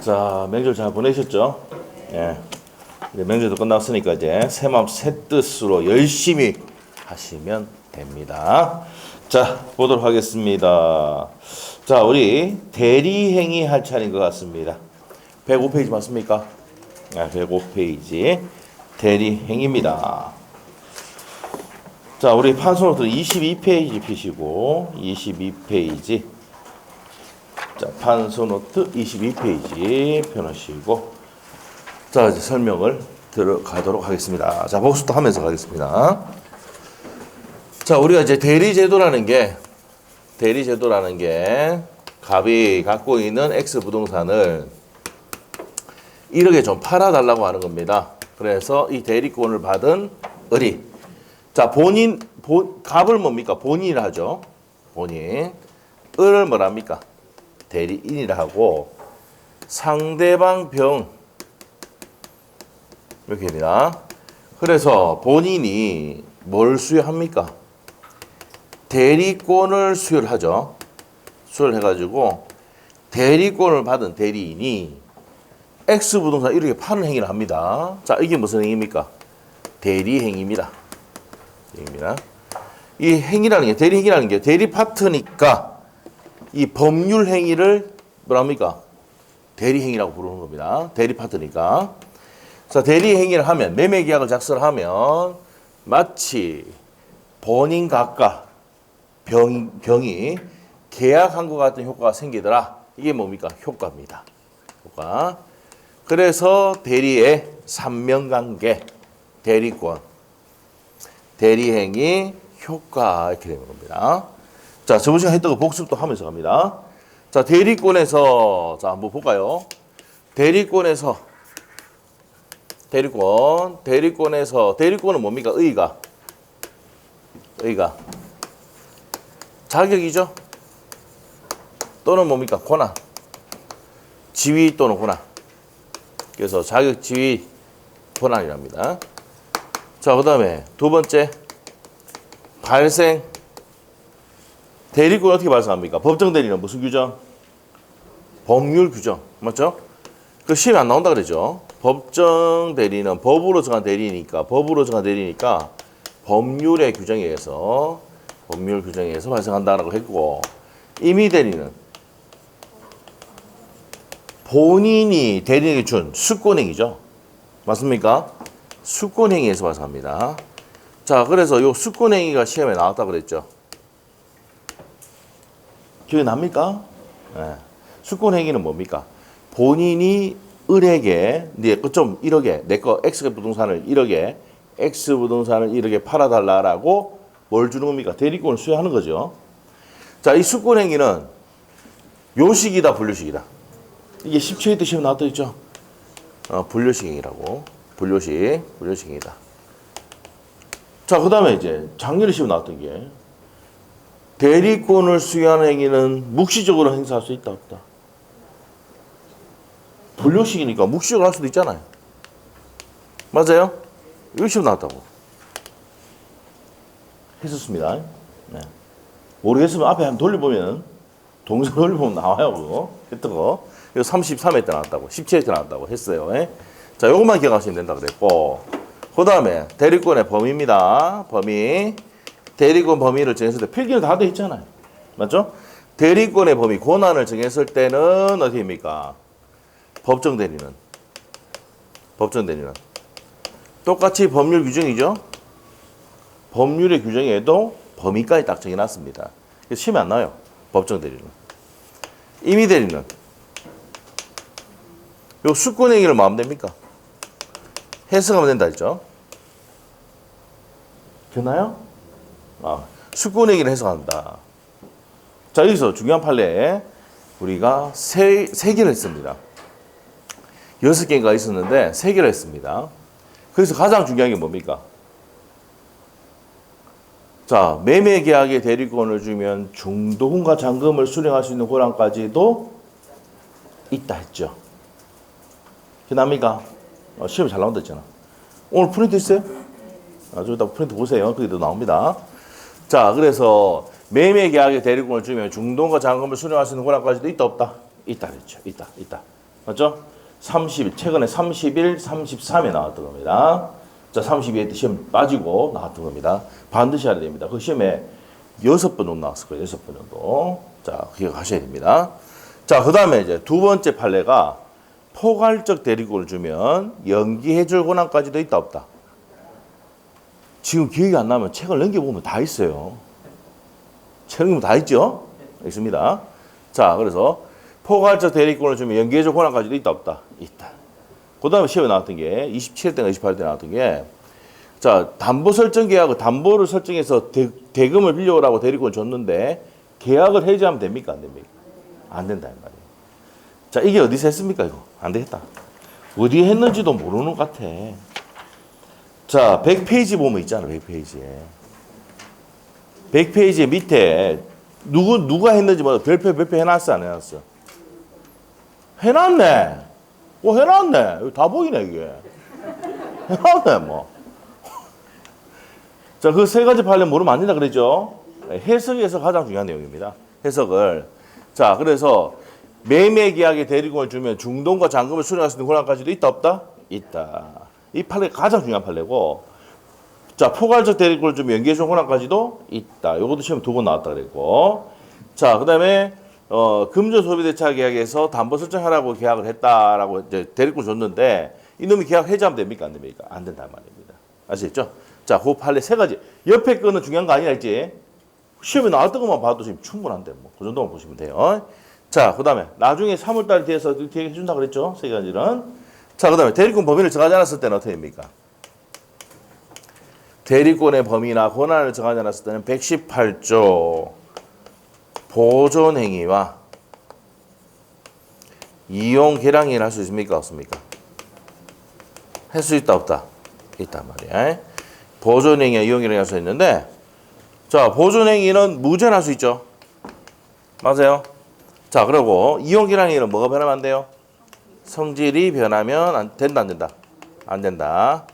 자, 명절 잘 보내셨죠? 예. 이제 명절도 끝났으니까 이제 새 마음 새 뜻으로 열심히 하시면 됩니다. 자, 보도록 하겠습니다. 자, 우리 대리행위 할 차례인 것 같습니다. 105페이지 맞습니까? 105페이지 대리행위입니다. 자, 우리 판소노트 22페이지 피시고 22페이지. 자, 판소노트 22페이지 펴놓으시고 자, 이제 설명을 들어가도록 하겠습니다. 자, 복습도 하면서 가겠습니다. 자, 우리가 이제 대리제도라는 게 갑이 갖고 있는 X 부동산을 1억에 좀 팔아달라고 하는 겁니다. 그래서 이 대리권을 받은 을이, 자, 갑을 뭡니까? 본인이라 하죠. 본인. 을을 뭐랍니까? 대리인이라 하고, 상대방 병, 이렇게 됩니다. 그래서 본인이 뭘 수여합니까? 대리권을 수여를 하죠. 수여를 해가지고, 대리권을 받은 대리인이 X 부동산 이렇게 파는 행위를 합니다. 자, 이게 무슨 행위입니까? 대리행위입니다. 이 행위라는 게, 대리행위라는 게 대리 파트니까 이 법률 행위를 뭐랍니까? 대리행위라고 부르는 겁니다. 대리 파트니까. 자, 대리행위를 하면, 매매계약을 작성을 하면 마치 본인 각각 병이 계약한 것 같은 효과가 생기더라. 이게 뭡니까? 효과입니다. 효과. 그래서 대리의 삼명관계, 대리권, 대리행위, 효과 이렇게 되는 겁니다. 자, 저번 시간에 했던 거 복습도 하면서 갑니다. 자, 대리권에서 자, 한번 볼까요? 대리권은 뭡니까? 의가 자격이죠. 또는 뭡니까? 권한. 지위 또는 권한. 그래서 자격, 지위, 권한이랍니다. 자, 그 다음에 두 번째, 발생. 대리권 어떻게 발생합니까? 법정 대리는 무슨 규정? 법률 규정. 맞죠? 그 시험에 안 나온다 그러죠. 법정 대리는 법으로 정한 대리니까 법률의 규정에 의해서 발생한다라고 했고, 임의 대리는 본인이 대리에게 준 수권행위죠. 맞습니까? 수권행위에서 발생합니다. 자, 그래서 이 수권행위가 시험에 나왔다고 그랬죠. 기억이 납니까? 네. 수권행위는 뭡니까? 본인이 을에게 좀 1억에 내 거 X 부동산을 1억에 팔아달라라고 뭘 주는 겁니까? 대리권을 수여하는 거죠. 자, 이 수권행위는 요식이다, 분류식이다. 이게 10초에 때 시험 나왔다 했죠. 분류식행위라고. 분류식행위다. 자, 그 다음에 이제 작년에 시험 나왔던 게 대리권을 수여하는 행위는 묵시적으로 행사할 수 있다, 없다. 분류식이니까 묵시적으로 할 수도 있잖아요. 맞아요? 이거 시험 나왔다고. 했었습니다. 네. 모르겠으면 앞에 한번 돌려보면, 동영상 돌려보면 나와요, 그거. 했던 거. 이거 33회 때 나왔다고, 17회 때 나왔다고 했어요. 예? 자, 요것만 기억하시면 된다 그랬고, 그 다음에 대리권의 범위입니다. 범위. 대리권 범위를 정했을 때 필기는 다 돼 있잖아요. 맞죠? 대리권의 범위, 권한을 정했을 때는 어디입니까? 법정 대리는 똑같이 법률 규정이죠. 법률의 규정에도 범위까지 딱 정해놨습니다. 그래서 시험에 안 나와요. 법정 대리는. 임의 대리는 요 수권행위를 뭐 하면 됩니까? 해석하면 된다 했죠. 되나요? 수권행위를 해석한다. 자, 여기서 중요한 판례에 우리가 세 개를 했습니다. 6개가 있었는데 3개를 했습니다. 그래서 가장 중요한 게 뭡니까? 자, 매매계약의 대리권을 주면 중도금과 잔금을 수령할 수 있는 권한까지도 있다 했죠. 기억납니까? 시험에 잘 나온다 했잖아. 오늘 프린트 있어요? 좀 이따 프린트 보세요. 거기도 나옵니다. 자, 그래서 매매계약의 대리권을 주면 중도금과 잔금을 수령할 수 있는 권한까지도 있다, 없다? 있다 그랬죠. 있다. 맞죠? 30, 최근에 31, 33에 나왔던 겁니다. 자, 32에 시험 빠지고 나왔던 겁니다. 반드시 알아야 됩니다. 그 시험에 6번 정도 나왔을 거예요. 6번 정도. 자, 기억하셔야 됩니다. 자, 그 다음에 이제 두 번째 판례가 포괄적 대리권을 주면 연기해줄 권한까지도 있다, 없다? 지금 기억이 안 나면 책을 넘겨보면 다 있어요. 책 넘기면 다 있죠? 있습니다. 자, 그래서 포괄적 대리권을 주면 연기해줄 권한까지도 있다, 없다? 있다. 그 다음에 시험에 나왔던 게 27대나 28대 나왔던 게 자, 담보 설정 계약을 담보를 설정해서 대금을 빌려오라고 대리권을 줬는데 계약을 해지하면 됩니까? 안 됩니까? 안 된다, 이 말이에요. 자, 이게 어디서 했습니까, 이거? 안 되겠다. 어디에 했는지도 모르는 것 같아. 자, 100페이지 보면 있잖아, 100페이지에. 100페이지 밑에 누가 했는지 뭐 별표 해놨어, 안 해놨어? 해놨네. 해놨네. 여기 다 보이네, 이게. 해놨네, 뭐. 자, 그 세 가지 판례 모르면 안 된다 그랬죠? 해석에서 가장 중요한 내용입니다. 해석을. 자, 그래서 매매 계약에 대리권을 주면 중동과 잔금을 수령할 수 있는 권한까지도 있다, 없다? 있다. 이 판례가 가장 중요한 판례고, 자, 포괄적 대리권을 주면 연기해준 권한까지도 있다. 요것도 시험 2번 나왔다 그랬고, 자, 그 다음에 금전 소비대차 계약에서 담보 설정하라고 계약을 했다라고 이제 대리권 줬는데 이놈이 계약 해지하면 됩니까? 안 됩니까? 안 된단 말입니다. 아시겠죠? 자, 그 판례 세 가지. 옆에 거는 중요한 거 아니라 했지? 시험에 나왔던 것만 봐도 지금 충분한데, 뭐. 그 정도만 보시면 돼요. 자, 그 다음에 나중에 3월달에 대해서 이렇게 해준다 그랬죠? 세 가지는. 자, 그 다음에 대리권 범위를 정하지 않았을 때는 어떻게 됩니까? 대리권의 범위나 권한을 정하지 않았을 때는 118조 보존행위와 이용 계량행위를 할 수 있습니까? 없습니까? 할 수 있다, 없다? 있단 말이야. 보존행위와 이용 계량행위 할 수 있는데, 자, 보존행위는 무죄는 할 수 있죠. 맞아요? 자, 그리고 이용 계량행위는 뭐가 변하면 안 돼요? 성질이 변하면 된다, 안 된다? 안 된다.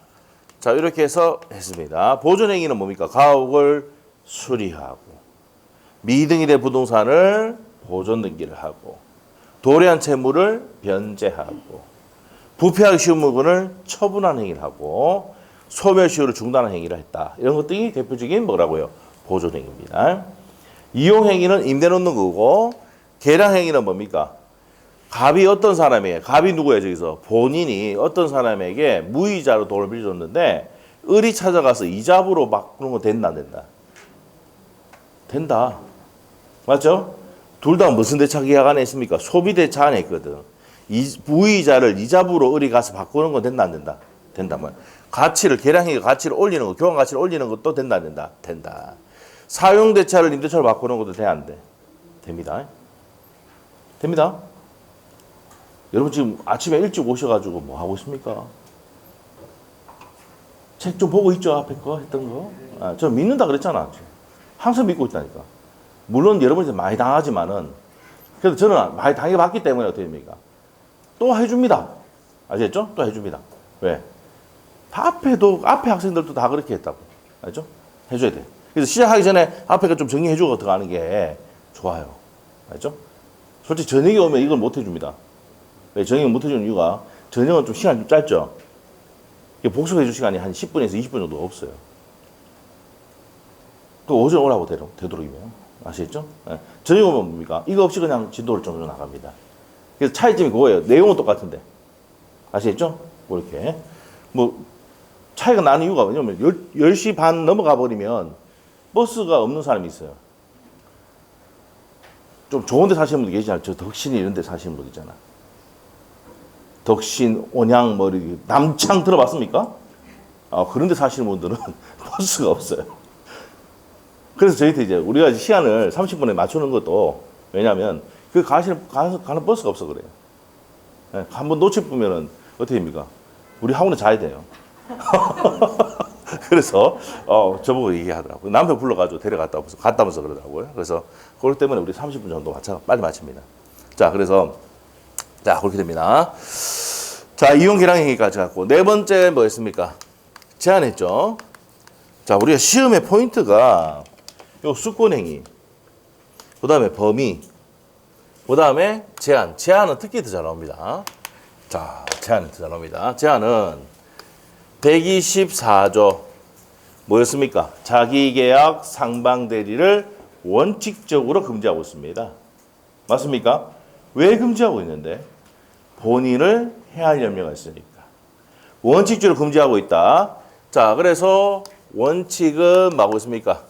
자, 이렇게 해서 했습니다. 보존행위는 뭡니까? 가옥을 수리하고, 미등이 된 부동산을 보존 등기를 하고, 도래한 채무를 변제하고, 부패하기 쉬운 물건을 처분하는 행위를 하고, 소멸시효를 중단하는 행위를 했다. 이런 것들이 대표적인 뭐라고요? 보존행위입니다. 이용행위는 임대 놓는 거고, 계량행위는 뭡니까? 갑이 어떤 사람에게, 갑이 누구예요, 저기서? 본인이 어떤 사람에게 무이자로 돈을 빌려줬는데, 을이 찾아가서 이자부로 바꾸는 거 된다, 안 된다? 된다. 맞죠? 둘 다 무슨 대차 계약 안에 있습니까? 소비 대차 안에 있거든. 무이자를 이자부로 을이 가서 바꾸는 건 된다, 안 된다? 된다. 가치를, 계량행위 가치를 올리는 거, 교환 가치를 올리는 것도 된다, 안 된다? 된다. 사용 대차를 임대차로 바꾸는 것도 돼, 안 돼? 됩니다. 됩니다. 여러분 지금 아침에 일찍 오셔가지고 뭐 하고 있습니까? 책 좀 보고 있죠? 앞에 거 했던 거. 아, 저 믿는다 그랬잖아. 항상 믿고 있다니까. 물론 여러분이 많이 당하지만은 그래도 저는 많이 당해봤기 때문에 어떻게 됩니까? 또 해줍니다. 아시겠죠? 또 해줍니다. 왜? 앞에 학생들도 다 그렇게 했다고. 알죠? 해줘야 돼. 그래서 시작하기 전에 앞에 거 좀 정리해주고 들어가는 게 좋아요. 알죠? 솔직히 저녁에 오면 이걸 못 해줍니다. 왜 저녁에 못 해주는 이유가 저녁은 좀 시간이 좀 짧죠? 복습해 줄 시간이 한 10분에서 20분 정도 없어요. 또 오전 오라고 되도록이면. 아시겠죠? 네. 저녁에 오면 뭡니까? 이거 없이 그냥 진도를 좀 나갑니다. 그래서 차이점이 그거예요. 내용은 똑같은데. 아시겠죠? 뭐 이렇게. 뭐 차이가 나는 이유가 왜냐면 10시 반 넘어가 버리면 버스가 없는 사람이 있어요. 좀 좋은 데 사시는 분들 계시잖아요. 저 덕신 이런 데 사시는 분들 있잖아. 덕신, 온양, 뭐 이렇게 남창 들어봤습니까? 그런 데 사시는 분들은 버스가 없어요. 그래서 저희한테 이제 우리가 시간을 30분에 맞추는 것도 왜냐면 그 가는 버스가 없어 그래요. 네, 한번 놓쳐보면은 어떻게 됩니까? 우리 학원에 자야 돼요. 그래서 저보고 얘기하더라고요. 남편 불러가지고 갔다면서 그러더라고요. 그래서 그것 때문에 우리 30분 정도 빨리 마칩니다. 자, 그래서 자 그렇게 됩니다. 자, 이용 계량행위까지 갖고 네 번째 뭐였습니까? 제한했죠. 자, 우리가 시험의 포인트가 요 수권행위, 그 다음에 범위, 그 다음에 제한. 제한은 특히 더 잘 나옵니다. 자, 제안을 들어갑니다. 제안은 124조 뭐였습니까? 자기계약 상방대리를 원칙적으로 금지하고 있습니다. 맞습니까? 왜 금지하고 있는데? 본인을 해할 염려가 있으니까. 원칙적으로 금지하고 있다. 자, 그래서 원칙은 뭐하고 있습니까?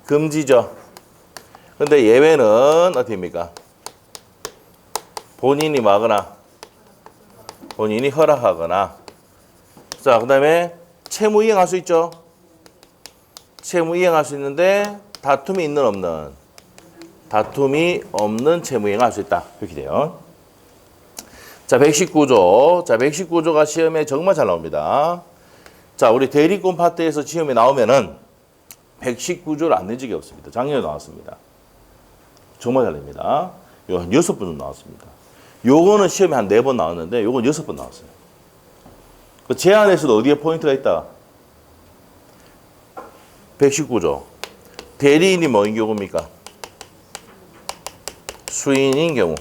금지죠. 근데 예외는 어떻게입니까? 본인이 뭐하거나 본인이 허락하거나. 자, 그 다음에 채무 이행할 수 있죠. 채무 이행할 수 있는데 다툼이 있는 없는? 다툼이 없는 채무 이행할 수 있다. 이렇게 돼요. 자, 119조. 자, 119조가 시험에 정말 잘 나옵니다. 자, 우리 대리권 파트에서 시험에 나오면은 119조를 안 낸 적이 없습니다. 작년에 나왔습니다. 정말 잘 냅니다. 이거 한 6번 나왔습니다. 요거는 시험에 한 4번 나왔는데 요건 6번 나왔어요. 그 제안에서도 어디에 포인트가 있다? 119조. 대리인이 뭐인 경우입니까? 수인인 경우.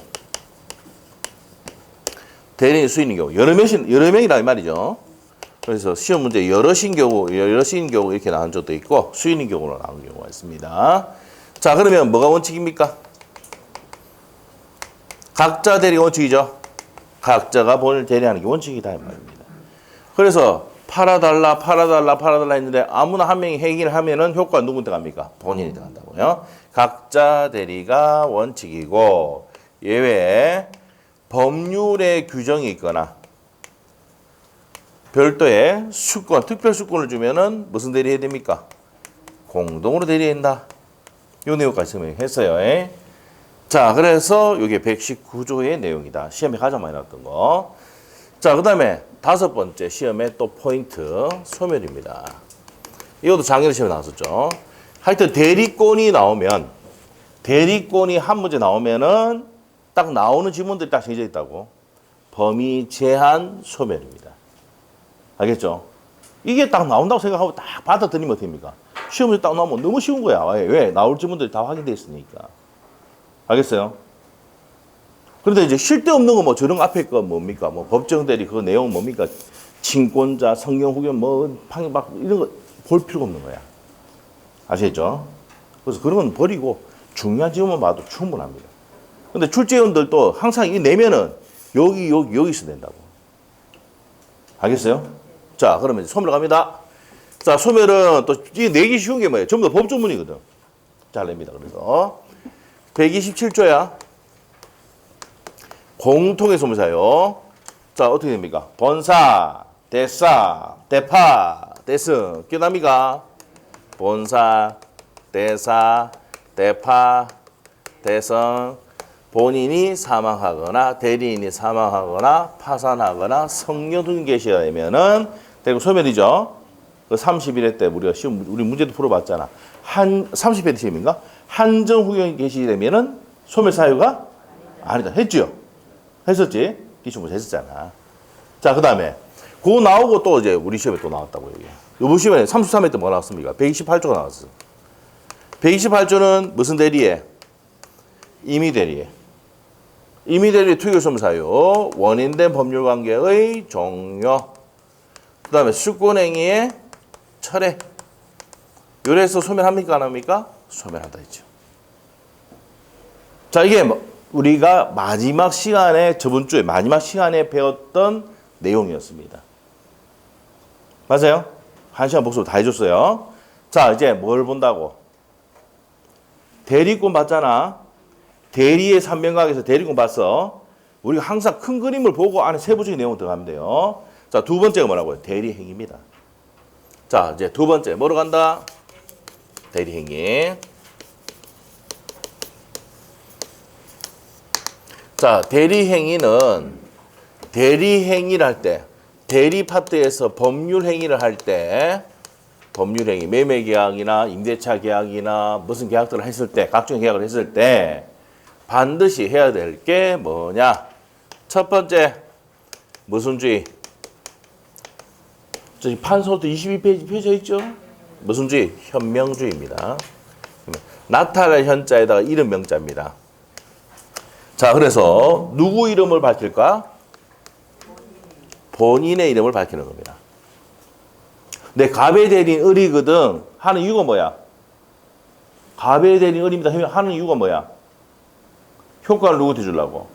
대리인 수인인 경우. 여러 명이라 이 말이죠. 그래서 시험 문제 여럿인 경우 이렇게 나온 적도 있고 수인인 경우로 나온 경우가 있습니다. 자, 그러면 뭐가 원칙입니까? 각자 대리 원칙이죠. 각자가 본인을 대리하는 게 원칙이다 이 말입니다. 그래서 팔아달라 했는데 아무나 한 명이 행위를 하면은 효과가 누구한테 갑니까? 본인이 들어간다고요. 각자 대리가 원칙이고 예외에 법률의 규정이 있거나 별도의 수권, 특별 수권을 주면은 무슨 대리해야 됩니까? 공동으로 대리해야 된다. 요 내용까지 설명했어요. 자, 그래서 이게 119조의 내용이다. 시험에 가장 많이 나왔던 거. 자, 그 다음에 5번째 시험의 또 포인트 소멸입니다. 이것도 작년 시험에 나왔었죠. 하여튼 대리권이 나오면 대리권이 한 문제 나오면은 딱 나오는 지문들이 딱 정해져 있다고. 범위 제한 소멸입니다. 알겠죠? 이게 딱 나온다고 생각하고 딱 받아들이면 어떻습니까? 시험 문제 딱 나오면 너무 쉬운 거야. 왜? 나올 지문들이 다 확인되어 있으니까. 알겠어요? 그런데 이제 쓸데없는 거 뭐 저런 앞에 거 뭡니까? 뭐 법정 대리 그 내용 뭡니까? 친권자, 성경 후견 뭐 막 이런 거 볼 필요가 없는 거야. 아시겠죠? 그래서 그런 건 버리고 중요한 지문만 봐도 충분합니다. 근데 출제위원들도 항상 이 내면은 여기 있어야 된다고. 알겠어요? 자, 그러면 이제 소멸 갑니다. 자, 소멸은 또 이 내기 쉬운 게 뭐예요? 전부 다 법조문이거든. 잘 냅니다. 그래서 127조야. 공통의 소멸사요. 자, 어떻게 됩니까? 본사, 대사, 대파, 대승. 기억납니까? 본사, 대사, 대파, 대성. 본인이 사망하거나 대리인이 사망하거나 파산하거나 성녀둔 계셔야 되면은 대구 소멸이죠. 그 31회 때 우리가 시험 우리 문제도 풀어봤잖아. 30회 시험인가? 한정 후견이 계시되면은 소멸 사유가 아니다. 했죠? 했었지? 기출 문제 했었잖아. 자, 그 다음에 그거 나오고 또 이제 우리 시험에 또 나왔다고 여기. 이번 시험에 33회 때 뭐 나왔습니까? 128조가 나왔어. 128조는 무슨 대리에? 임의대리에. 임의대리 투기소멸사유, 원인된 법률관계의 종료, 그 다음에 수권행위의 철회. 요래서 소멸합니까? 안 합니까? 소멸한다 했죠. 자, 이게 우리가 마지막 시간에, 저번 주에 마지막 시간에 배웠던 내용이었습니다. 맞아요? 1시간 복습 다 해줬어요. 자, 이제 뭘 본다고? 대리권 받잖아. 대리의 삼명각에서 대리권 봤어. 우리가 항상 큰 그림을 보고 안에 세부적인 내용을 들어가면 돼요. 자, 두 번째가 뭐라고요? 대리행위입니다. 자, 이제 두 번째 뭐로 간다? 대리행위. 자, 대리행위는 대리행위를 할 때, 대리 파트에서 법률행위를 할 때, 법률행위, 매매계약이나 임대차 계약이나 무슨 계약들을 했을 때, 각종 계약을 했을 때 반드시 해야 될 게 뭐냐? 첫 번째, 무슨 주의? 저기 판서부터 22페이지 펴져 있죠? 무슨 주의? 현명주의입니다. 나타날 현자에다가 이름 명자입니다. 자, 그래서 누구 이름을 밝힐까? 본인의 이름을 밝히는 겁니다. 내 갑의 대리인 을이거든 하는 이유가 뭐야? 갑의 대리인 을입니다 하는 이유가 뭐야? 효과를 누구한테 주려고?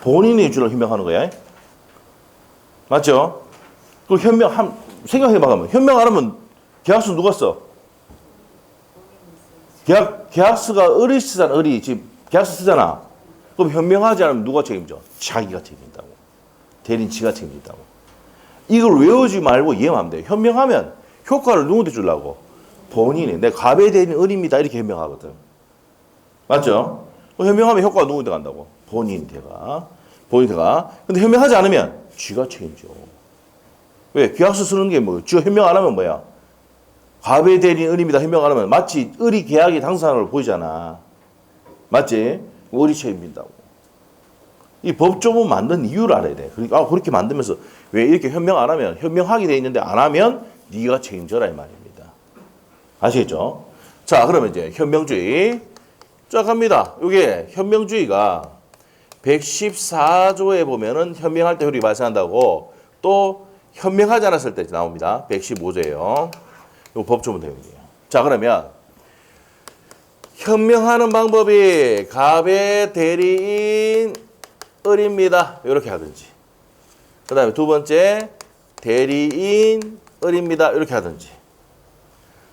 본인이 주려고 현명하는 거야. 맞죠? 그 생각해봐. 그러면 현명 안 하면 계약서 누가 써? 계약서가 을이 쓰잖아. 을이 지금 계약서 쓰잖아. 그럼 현명하지 않으면 누가 책임져? 자기가 책임진다고. 대리인 지가 책임진다고. 이걸 외우지 말고 이해만 하면 돼요. 현명하면 효과를 누구한테 주려고? 본인이. 내 갑의 대리인 을입니다. 이렇게 현명하거든. 맞죠? 현명하면 효과가 누구한테 간다고? 본인한테가. 근데 현명하지 않으면 쥐가 책임져. 왜? 계약서 쓰는 게 뭐? 쥐가 현명 안 하면 뭐야? 갑의 대리인 을입니다. 현명 안 하면 마치 을이 계약의 당사자로 보이잖아. 맞지? 을이 책임진다고. 이 법조문 만든 이유를 알아야 돼. 그러니까 그렇게 만들면서 왜 이렇게 현명 안 하면 현명하게 돼 있는데 안 하면 네가 책임져라 이 말입니다. 아시겠죠? 자, 그러면 이제 현명주의 쫙 갑니다. 이게 현명주의가 114조에 보면은 현명할 때 효력이 발생한다고 또 현명하지 않았을 때 나옵니다. 115조예요. 이 법조문 내용이에요. 자, 그러면 현명하는 방법이 갑의 대리인 을입니다. 이렇게 하든지. 그 다음에 두 번째 대리인 을입니다. 이렇게 하든지.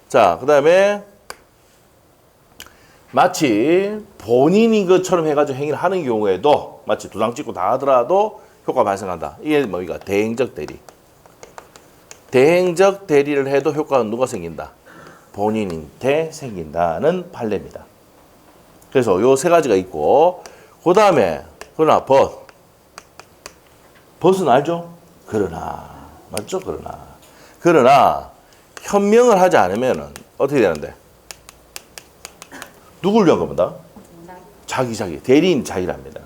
자, 그 다음에 마치 본인인 것처럼 해가지고 행위를 하는 경우에도 마치 도장 찍고 다 하더라도 효과 발생한다. 이게 뭐니까 대행적 대리. 대행적 대리를 해도 효과는 누가 생긴다? 본인한테 생긴다는 판례입니다. 그래서 요 세 가지가 있고 그 다음에 그러나 벗은 알죠? 그러나 맞죠? 그러나 현명을 하지 않으면 어떻게 되는데? 누굴 위한 겁니다? 자기 대리인 자기랍니다.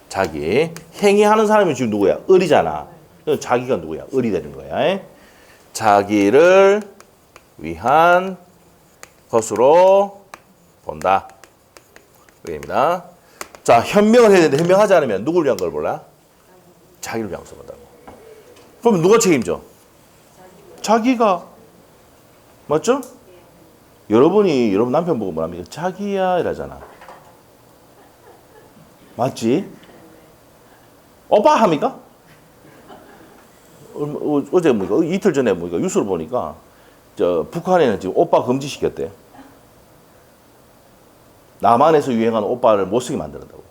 자기 행위하는 사람이 지금 누구야? 을이잖아. 자기가 누구야? 을이 되는 거야. 자기를 위한 것으로 본다. 그입니다. 자, 현명을 해야 되는데 현명하지 않으면 누굴 위한 걸 몰라? 자기를 위한 것을 본다고. 그럼 누가 책임져? 자기가. 맞죠? 여러분 남편 보고 뭐랍니까? 자기야 이러잖아. 맞지? 오빠 합니까? 어제 뭐니까 이틀 전에 뭐니까 뉴스를 보니까 북한에는 지금 오빠 금지시켰대. 남한에서 유행하는 오빠를 못 쓰게 만든다고.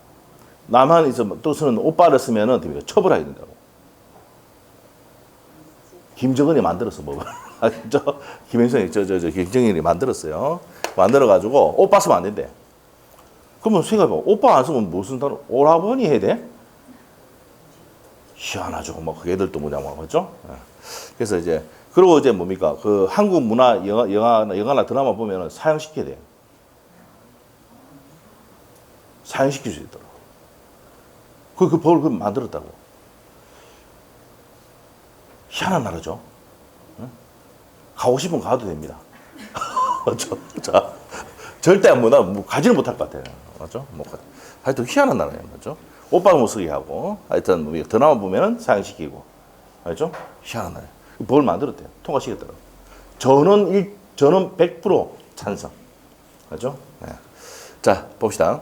남한에서 또 쓰는 오빠를 쓰면은 처벌하게 된다고. 김정은이 만들었어 뭐. 김일성이 김정일이 만들었어요. 만들어가지고 오빠 쓰면 안 된대. 그러면 생각해봐. 오빠 안 쓰면 무슨 단어? 오라버니 해야 돼? 희한하죠. 뭐 그 애들도 뭐냐 뭐 그렇죠? 그래서 이제 그리고 이제 뭡니까? 그 한국 문화 영화나 드라마 보면은 사용시켜야 돼요. 사용시킬 수 있도록. 그 법을 만들었다고. 희한한 나라죠. 가고 싶으면 가도 됩니다. 맞죠? 자, 절대 뭐 가지를 못할 것 같아요. 맞죠? 뭐, 하여튼 희한한 나라예요. 맞죠? 오빠가 못 쓰게 하고, 하여튼 뭐 드라마 보면은 사용시키고. 알죠? 희한한 나라예요. 법을 만들었대요. 통과시켰더라고요. 저는 100% 찬성. 맞죠? 네. 자, 봅시다.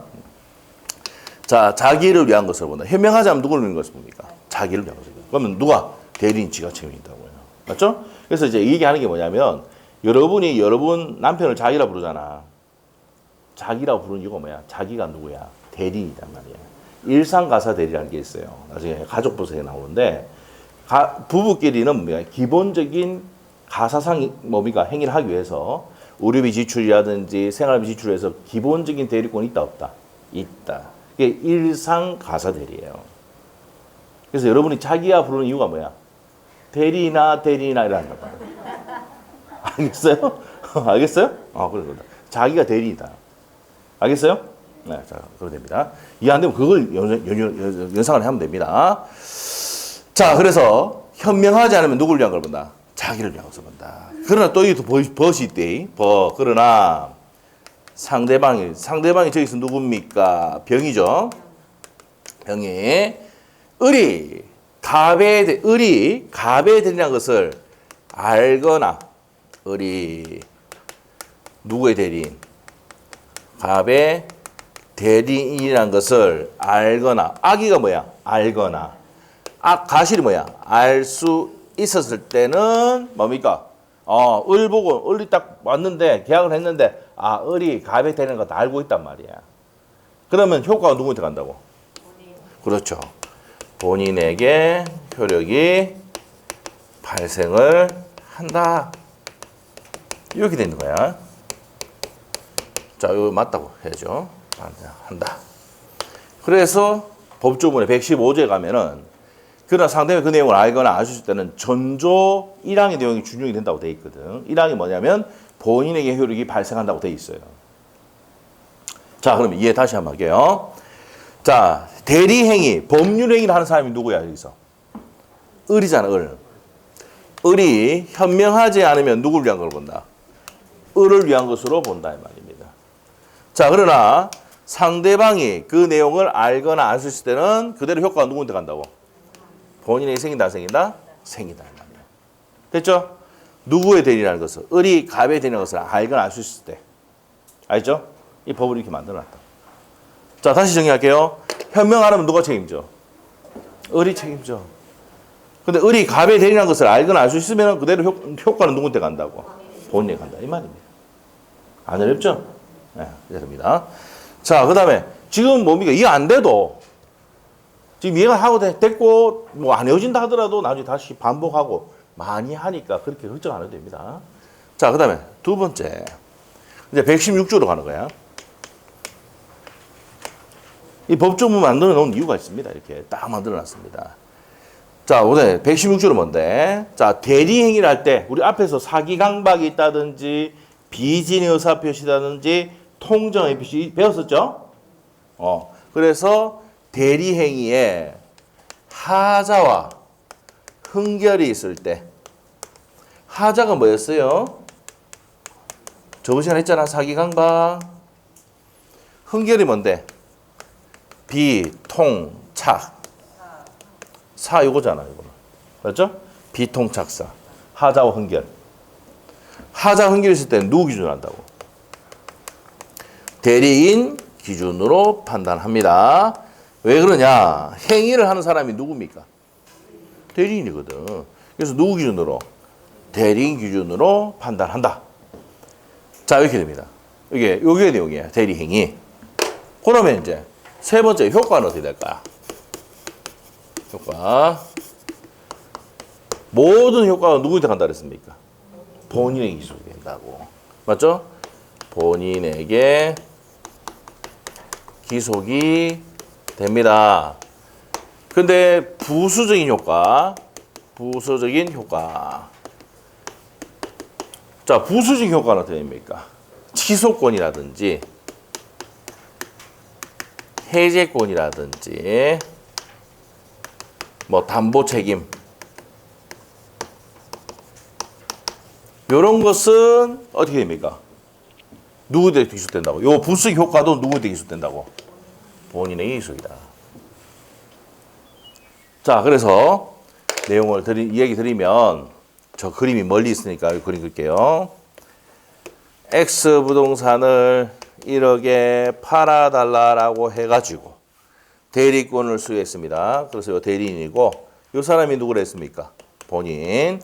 자, 자기를 위한 것을 본다. 현명하지 않으면 누구를 위한 것을 봅니까? 자기를 위한 것을. 그러면 누가? 대리인 지가 책임진다고요. 맞죠? 그래서 이제 이 얘기하는 게 뭐냐면 여러분 남편을 자기라 부르잖아. 자기라고 부르는 이유가 뭐야? 자기가 누구야? 대리인이란 말이야. 일상가사 대리라는 게 있어요. 나중에 가족부서에 나오는데 부부끼리는 뭐야? 기본적인 가사상 뭡니까? 행위를 하기 위해서 의료비 지출이라든지 생활비 지출에서 기본적인 대리권이 있다 없다? 있다. 이게 일상가사 대리예요. 그래서 여러분이 자기야 부르는 이유가 뭐야? 대리나 이라는 거. 알겠어요? 알겠어요? 그래. 자기가 대리이다. 알겠어요? 네, 자, 그러면 됩니다. 이해 안 되면 그걸 연상을 하면 됩니다. 자, 그래서 현명하지 않으면 누구를 위한 걸 본다? 자기를 위한 것을 본다. 그러나 또 이게 벗이 있대. 그러나 상대방이 저기서 누굽니까? 병이죠. 병이 을이 을이 갑의 대리라는 것을 알거나, 을이 누구의 대리인? 갑의 대리인이라는 것을 알거나, 아기가 뭐야? 알거나. 가실이 뭐야? 알 수 있었을 때는 뭡니까? 을 보고 을이 딱 왔는데 계약을 했는데 을이 갑의 대리인 거 다 알고 있단 말이야. 그러면 효과가 누구한테 간다고? 그렇죠. 본인에게 효력이 발생을 한다. 이렇게 되는 거야. 자, 이거 맞다고 해야죠. 한다. 그래서 법조문에 115조에 가면은 그러나 상대방이 그 내용을 알거나 알 수 있을 때는 전조 1항의 내용이 준용이 된다고 돼 있거든. 1항이 뭐냐면 본인에게 효력이 발생한다고 돼 있어요. 자, 그럼 이해 다시 한번 할게요. 자, 대리행위, 법률행위를 하는 사람이 누구야, 여기서? 을이잖아, 을. 을이 현명하지 않으면 누구를 위한 걸 본다? 을을 위한 것으로 본다, 이 말입니다. 자, 그러나 상대방이 그 내용을 알거나 알 수 있을 때는 그대로 효과가 누구한테 간다고? 본인에게 생긴다, 안 생긴다? 생긴다, 이 말이야. 됐죠? 누구의 대리라는 것을, 을이 갑의 대리라는 것을 알거나 알 수 있을 때. 알죠? 이 법을 이렇게 만들어놨다. 자, 다시 정리할게요. 현명 안 하면 누가 책임져? 을이 책임져. 근데 을이 갑의 대리라는 것을 알거나 알 수 있으면 그대로 효과는 누구한테 간다고? 본인에게 간다. 이 말입니다. 안 어렵죠? 네, 이해됩니다. 자, 그 다음에 지금 뭡니까? 이해 안 돼도 지금 이해가 하고 됐고 뭐 안 헤어진다 하더라도 나중에 다시 반복하고 많이 하니까 그렇게 걱정 안 해도 됩니다. 자, 그 다음에 두 번째. 이제 116조로 가는 거야. 이 법조문 만들어 놓은 이유가 있습니다. 이렇게 딱 만들어 놨습니다. 자, 오늘 116조는 뭔데? 자, 대리행위를 할 때 우리 앞에서 사기강박이 있다든지 비진의 의사표시라든지 통정의 표시 배웠었죠? 그래서 대리행위에 하자와 흥결이 있을 때 하자가 뭐였어요? 저번 시간에 했잖아. 사기강박. 흥결이 뭔데? 비통착. 사 요거잖아, 이거. 맞죠? 비통착사. 하자와 흥결. 하자 흥결이 있을 때는 누구 기준으로 한다고? 대리인 기준으로 판단합니다. 왜 그러냐? 행위를 하는 사람이 누굽니까? 대리인이거든. 그래서 누구 기준으로? 대리인 기준으로 판단한다. 자, 이렇게 됩니다. 요게 내용이에요. 대리행위. 그러면 이제 세 번째 효과는 어떻게 될까? 효과. 모든 효과가 누구한테 간다 그랬습니까? 본인에게 기속이 된다고. 맞죠? 본인에게 기속이 됩니다. 근데 부수적인 효과. 자, 부수적인 효과는 어떻게 됩니까? 취소권이라든지 해제권이라든지 뭐 담보 책임 이런 것은 어떻게 됩니까? 누구에게 기속된다고? 요 부수적 효과도 누구에게 기속된다고? 본인에게 기속이다. 자, 그래서 내용을 이야기 드리면 저 그림이 멀리 있으니까 그림 그릴게요. X 부동산을 1억에 팔아달라고 해가지고 대리권을 수여했습니다. 그래서 이 대리인이고 이 사람이 누구를 했습니까? 본인.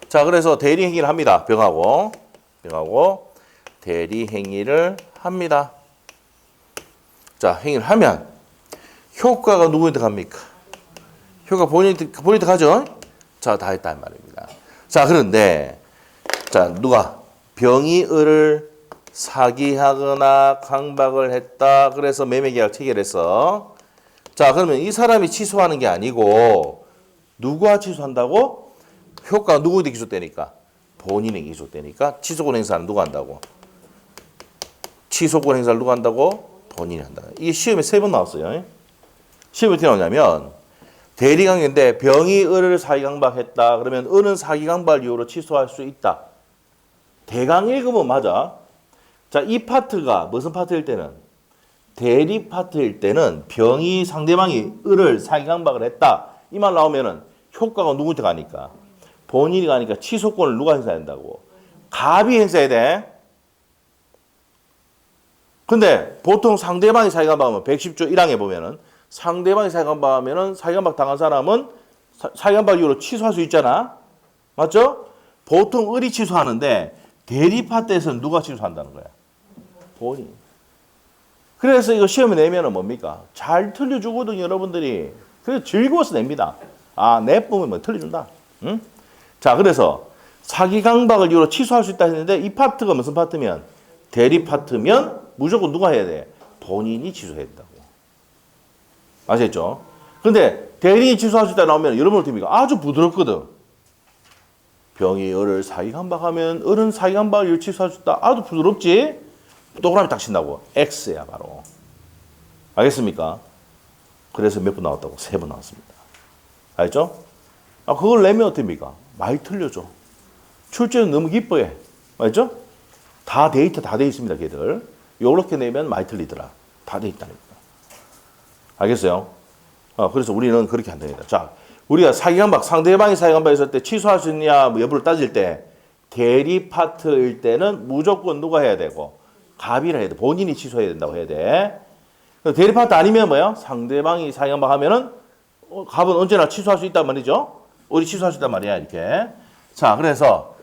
자, 그래서 대리 행위를 합니다. 병하고 대리 행위를 합니다. 자, 행위를 하면 효과가 누구한테 갑니까? 효과 본인한테 가죠? 자, 다 했단 말입니다. 자, 그런데 자, 누가 병이 을을 사기하거나 강박을 했다. 그래서 매매계약 체결했어. 자, 그러면 이 사람이 취소하는 게 아니고 누가 취소한다고? 효과가 누구한테 기소되니까? 본인에게 기소되니까 취소권 행사는 누가 한다고? 취소권 행사를 누가 한다고? 본인이 한다. 이게 시험에 3번 나왔어요. 시험에 어떻게 나오냐면 대리관계인데 병이 을을 사기강박했다. 그러면 을은 사기강박 이유로 취소할 수 있다. 대강 읽으면 맞아. 자, 이 파트가 무슨 파트일 때는? 대리 파트일 때는 병이 상대방이 을을 사기강박을 했다. 이 말 나오면은 효과가 누구한테 가니까? 본인이 가니까 취소권을 누가 행사해야 된다고? 갑이 행사해야 돼. 근데 보통 상대방이 사기감박하면 110조 1항에 보면은 상대방이 사기감박하면은 사기감박 당한 사람은 사기감박 이후로 취소할 수 있잖아. 맞죠? 보통 을이 취소하는데 대리 파트에서는 누가 취소한다는 거야? 본인. 그래서 이거 시험에 내면은 뭡니까? 잘 틀려주거든요, 여러분들이. 그래서 즐거워서 냅니다. 아, 내뿜으면 뭐 틀려준다. 응? 자, 그래서 사기강박을 이유로 취소할 수 있다 했는데 이 파트가 무슨 파트면? 대리 파트면 무조건 누가 해야 돼? 본인이 취소해야 된다고. 아셨죠? 근데 대리인이 취소할 수 있다 나오면 여러분 어떻게 합니까? 아주 부드럽거든. 병이 을을 사기강박하면 을은 사기강박을 이유로 취소할 수 있다. 아주 부드럽지? 동그라미 딱 친다고. X야 바로. 알겠습니까? 그래서 몇 번 나왔다고? 3번 나왔습니다. 알죠? 아, 그걸 내면 어떻습니까? 많이 틀려줘. 출제는 너무 기뻐해. 알죠? 다 데이터 다 돼 있습니다, 걔들. 요렇게 내면 많이 틀리더라. 다 돼 있다니까. 알겠어요? 그래서 우리는 그렇게 안 됩니다. 자, 우리가 사기강박, 상대방이 사기강박 했을 때 취소할 수 있냐, 뭐 여부를 따질 때, 대리 파트일 때는 무조건 누가 해야 되고, 갑이라 해야 돼. 본인이 취소해야 된다고 해야 돼. 대리 파트 아니면 뭐야? 상대방이 사기강박 하면은, 갑은 언제나 취소할 수 있단 말이죠? 우리 취소할 수 있단 말이야, 이렇게. 자, 그래서,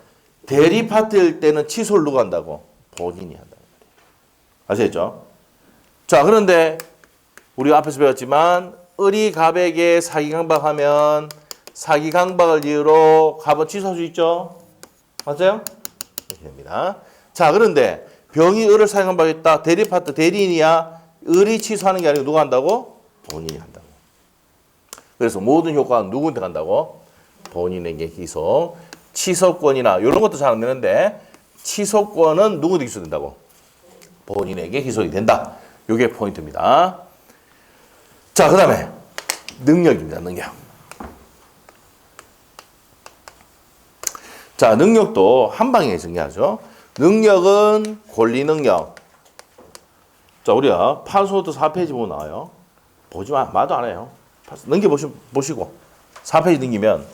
대리 파트일 때는 취소를 누가 한다고? 본인이 한다는 말이에요. 아시겠죠? 자, 그런데 우리가 앞에서 배웠지만 을이 갑에게 사기강박하면 사기강박을 이유로 갑은 취소할 수 있죠? 맞아요? 이렇게 됩니다. 자, 그런데 병이 을을 사기강박했다. 대리 파트 대리인이야. 을이 취소하는 게 아니고 누가 한다고? 본인이 한다고. 그래서 모든 효과는 누구한테 간다고? 본인에게 기소. 취소권이나 이런 것도 잘 안 되는데 취소권은 누구한테 기소된다고? 본인에게 기소가 된다. 이게 포인트입니다. 자, 그 다음에 능력입니다. 능력. 자, 능력도 한 방에 정리하죠. 능력은 권리 능력. 자, 우리가 판소도 4페이지 보면 나와요. 보지 마도 안 해요. 넘겨보시고 4페이지 넘기면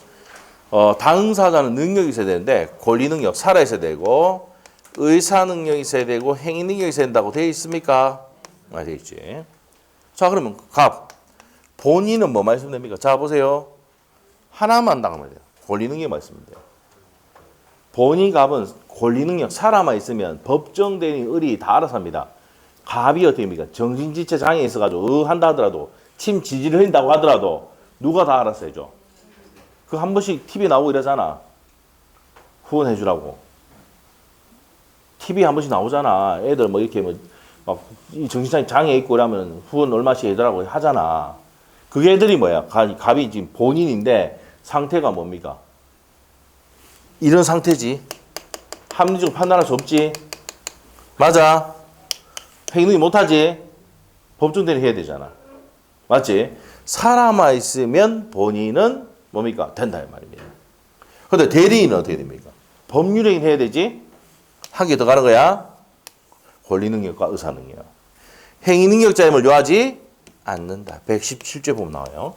당사자는 능력이 있어야 되는데 권리 능력 살아있어야 되고 의사 능력이 있어야 되고 행위 능력이 있어야 된다고 되어 있습니까? 되어 있지. 자, 그러면 갑. 본인은 뭐만 있으면 됩니까? 자, 보세요. 하나만 당하면 돼요. 권리 능력만 있으면 돼요. 본인 갑은 권리 능력 살아만 있으면 법정 대리인 을이 다 알아서 합니다. 갑이 어떻게 됩니까? 정신지체 장애 있어가지고 한다 하더라도 침 지지를 흘린다고 하더라도 누가 다 알아서 해줘? 그 한 번씩 TV 나오고 이러잖아. 후원해 주라고. TV 한 번씩 나오잖아. 애들 뭐 이렇게 막 정신상 장애 있고 그러면 후원 얼마씩 해달라고 하잖아. 그게 애들이 뭐야? 갑이 지금 본인인데 상태가 뭡니까? 이런 상태지. 합리적으로 판단할 수 없지. 맞아. 행위 못하지. 법정 대리 해야 되잖아. 맞지? 살아만 있으면 본인은 뭡니까? 된다 이 말입니다. 그런데 대리인은 어떻게 됩니까? 법률행위 해야 되지? 한 개 더 가는 거야. 권리 능력과 의사 능력. 행위 능력자임을 요하지 않는다. 117조 보면 나와요.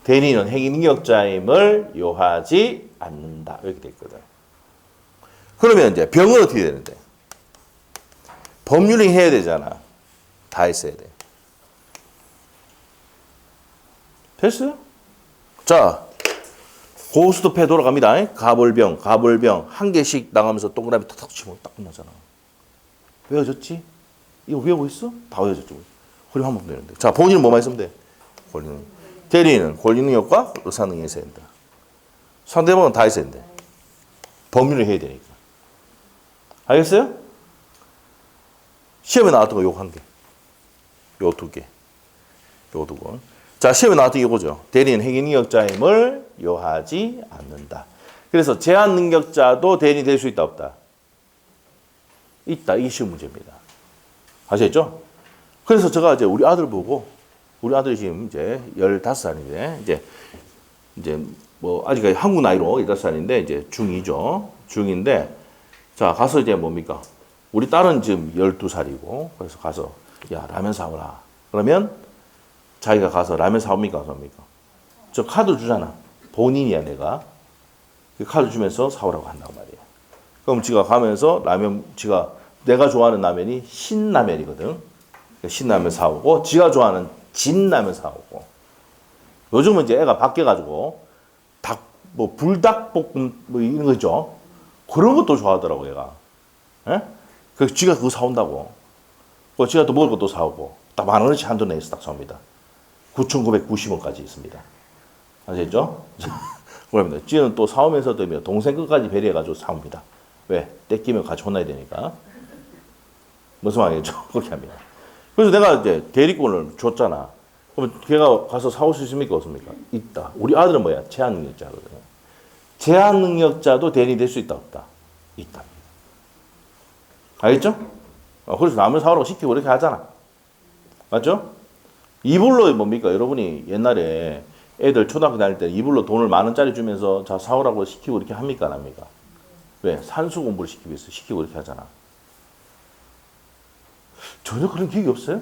대리인은 행위 능력자임을 요하지 않는다. 이렇게 돼 있거든. 그러면 이제 병은 어떻게 되는데? 법률행위 해야 되잖아. 다 했어야 돼. 됐어요? 자, 고스톱에 돌아갑니다. 가불병 한 개씩 나가면서 동그라미 탁탁 치면 딱 끝나잖아. 외워졌지? 이거 외우고 있어? 다 외워졌죠. 그럼 한번 되는데. 자, 본인은 뭐만 있으면 돼? 권리 능력. 대리인은 권리 능력과 의사 능력이 있어야 된다. 상대방은 다 있어야 된대. 법률을 해야 되니까. 알겠어요? 시험에 나왔던 거 요거 한 개. 요 두 개. 요 두 건. 자, 시험에 나왔던 게 이거죠. 대리인 행위 능력자임을 요하지 않는다. 그래서 제한 능력자도 대리인이 될 수 있다, 없다? 있다. 이게 쉬운 문제입니다. 아시겠죠? 그래서 제가 이제 우리 아들 보고, 우리 아들이 지금 이제 15살인데, 이제 뭐, 아직까지 한국 나이로 15살인데, 이제 중2죠. 중2인데, 자, 가서 이제 뭡니까? 우리 딸은 지금 12살이고, 그래서 가서, 야, 라면 사오라. 그러면, 자기가 가서 라면 사옵니까? 안 사옵니까? 저 카드 주잖아. 본인이야, 내가. 그 카드 주면서 사오라고 한단 말이야. 그럼 지가 가면서 라면, 내가 좋아하는 라면이 신라면이거든. 신라면 사오고, 지가 좋아하는 진라면 사오고. 요즘은 이제 애가 바뀌어가지고, 불닭볶음, 이런 거 있죠. 그런 것도 좋아하더라고, 얘가. 예? 그래서 지가 그거 사온다고. 그 지가 또 먹을 것도 사오고. 딱 10,000원씩 한돈 내서 딱 사옵니다. 9,990원까지 있습니다. 아시겠죠? 그럽니다. 지는 또 사오면서도 동생 끝까지 배려해가지고 사옵니다. 왜? 떼끼면 같이 혼나야 되니까. 무슨 말이겠죠? 그렇게 합니다. 그래서 내가 이제 대리권을 줬잖아. 그러면 걔가 가서 사올 수 있습니까? 없습니까? 있다. 우리 아들은 뭐야? 제한능력자거든요. 제한능력자도 대리 될 수 있다? 없다? 있다. 알겠죠? 그래서 라면 사오라고 시키고 이렇게 하잖아. 맞죠? 이불로 뭡니까? 여러분이 옛날에 애들 초등학교 다닐 때 이불로 돈을 10,000원짜리 주면서 자 사오라고 시키고 이렇게 합니까? 안 합니까? 왜? 산수 공부를 시키기 위해서 시키고 이렇게 하잖아. 전혀 그런 기억이 없어요?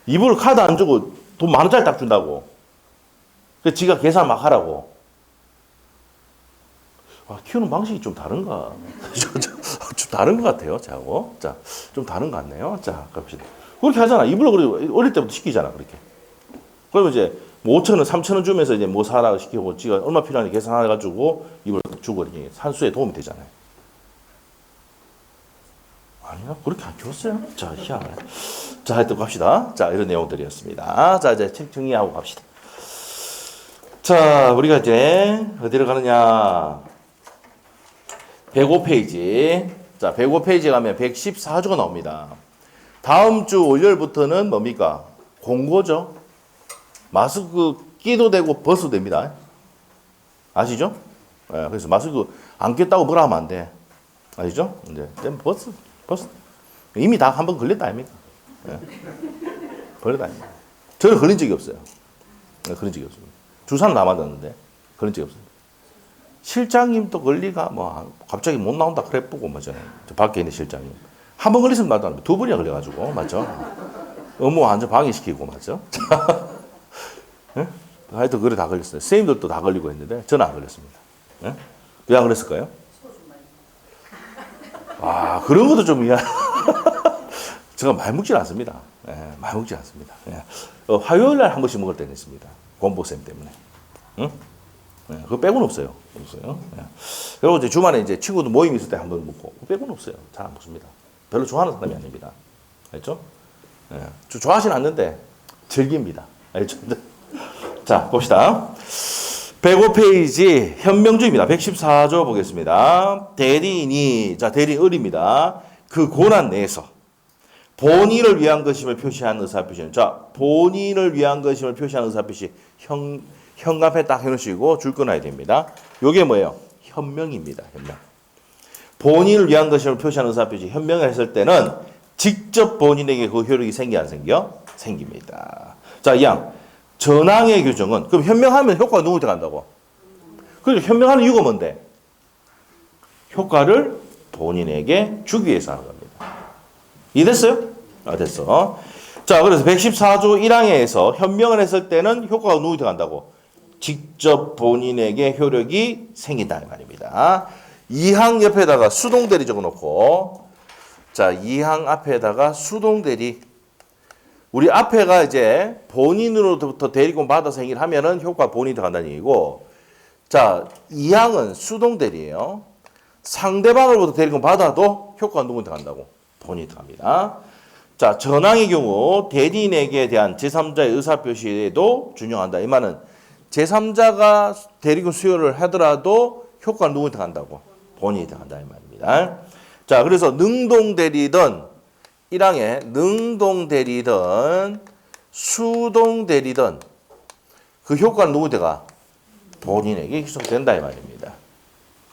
이불 카드 안 주고 돈 10,000원짜리 딱 준다고. 그래서 지가 계산 막 하라고. 키우는 방식이 좀 다른가? 좀 다른 것 같아요, 저하고. 자, 좀 다른 것 같네요. 자, 갑시다. 그렇게 하잖아. 이불로 그래 어릴 때부터 시키잖아, 그렇게. 그러면 이제 뭐 5,000원, 3,000원 주면서 이제 뭐 사라고 시키고, 지가 얼마 필요한지 계산해가지고 이걸 주고 이렇게 산수에 도움이 되잖아요. 아니야, 그렇게 안 키웠어요. 자, 희한해. 자, 하여튼 갑시다. 자, 이런 내용들이었습니다. 자, 이제 책 정리하고 갑시다. 자, 우리가 이제 어디로 가느냐. 105페이지. 자, 105페이지 가면 114조가 나옵니다. 다음 주 월요일부터는 뭡니까? 공고죠. 마스크 끼도 되고 벗어도 됩니다. 아시죠? 네, 그래서 마스크 안 꼈다고 뭐라 하면 안 돼. 아시죠? 이제 벗어. 이미 다 한 번 걸렸다 아닙니까? 네. 걸렸다 아닙니까? 저는 걸린 적이 없어요. 네, 걸린 적이 없습니다. 주사는 다 맞았는데 걸린 적이 없어요. 실장님도 걸리가 뭐 갑자기 못 나온다 그래 보고 맞잖아요. 저 밖에 있는 실장님 한 번 걸렸으면 나도 안 돼. 2번이나 걸려가지고 맞죠? 업무 완전 방해시키고 맞죠? 네? 하여튼 그래 다 걸렸어요. 선생님들도 다 걸리고 했는데 저는 안 걸렸습니다. 네? 왜 안 걸렸을까요? 그런 것도 좀 이해하. 제가 많이 먹질 않습니다. 네, 많이 먹지 않습니다. 네. 화요일 날 한 번씩 먹을 때는 있습니다. 공보쌤 때문에. 응? 네, 그거 빼고는 없어요. 네. 그리고 이제 주말에 이제 친구들 모임 있을 때 한 번 먹고, 그거 빼고는 없어요. 잘 안 먹습니다. 별로 좋아하는 사람이 아닙니다. 알죠? 네. 좋아하진 않는데, 즐깁니다. 알죠? 자, 봅시다. 105페이지, 현명주입니다. 114조 보겠습니다. 대리인이, 자, 대리인 을입니다. 그 고난 내에서 본인을 위한 것임을 표시한 의사표시는, 자, 본인을 위한 것임을 표시한 의사표시, 현관에 딱 해놓으시고 줄 끊어야 됩니다. 요게 뭐예요? 현명입니다. 현명. 본인을 위한 것임을 표시한 의사표시, 현명을 했을 때는 직접 본인에게 그 효력이 생겨 안 생겨? 생깁니다. 자, 이항. 전항의 규정은, 그럼 현명하면 효과가 누구한테 간다고? 그래서 현명하는 이유가 뭔데? 효과를 본인에게 주기 위해서 하는 겁니다. 이해됐어요? 됐어. 자, 그래서 114조 1항에서 현명을 했을 때는 효과가 누구한테 간다고? 직접 본인에게 효력이 생긴다 이 말입니다. 2항 옆에다가 수동대리 적어놓고, 자, 2항 앞에다가 수동대리. 우리 앞에가 이제 본인으로부터 대리권 받아서 행위를 하면은 효과 본인이 들어간다는 얘기고, 자, 2항은 수동대리예요. 상대방으로부터 대리권 받아도 효과가 누구한테 간다고? 본인이 들어갑니다. 자, 전항의 경우 대리인에게 대한 제3자의 의사표시에도 준용한다. 이 말은 제3자가 대리권 수여를 하더라도 효과는 누구한테 간다고? 본인이 들어간다 이 말입니다. 자, 그래서 능동대리든 1항에 능동대리든 수동대리든 그 효과는 누구한테 가? 본인에게 희석된다 이 말입니다.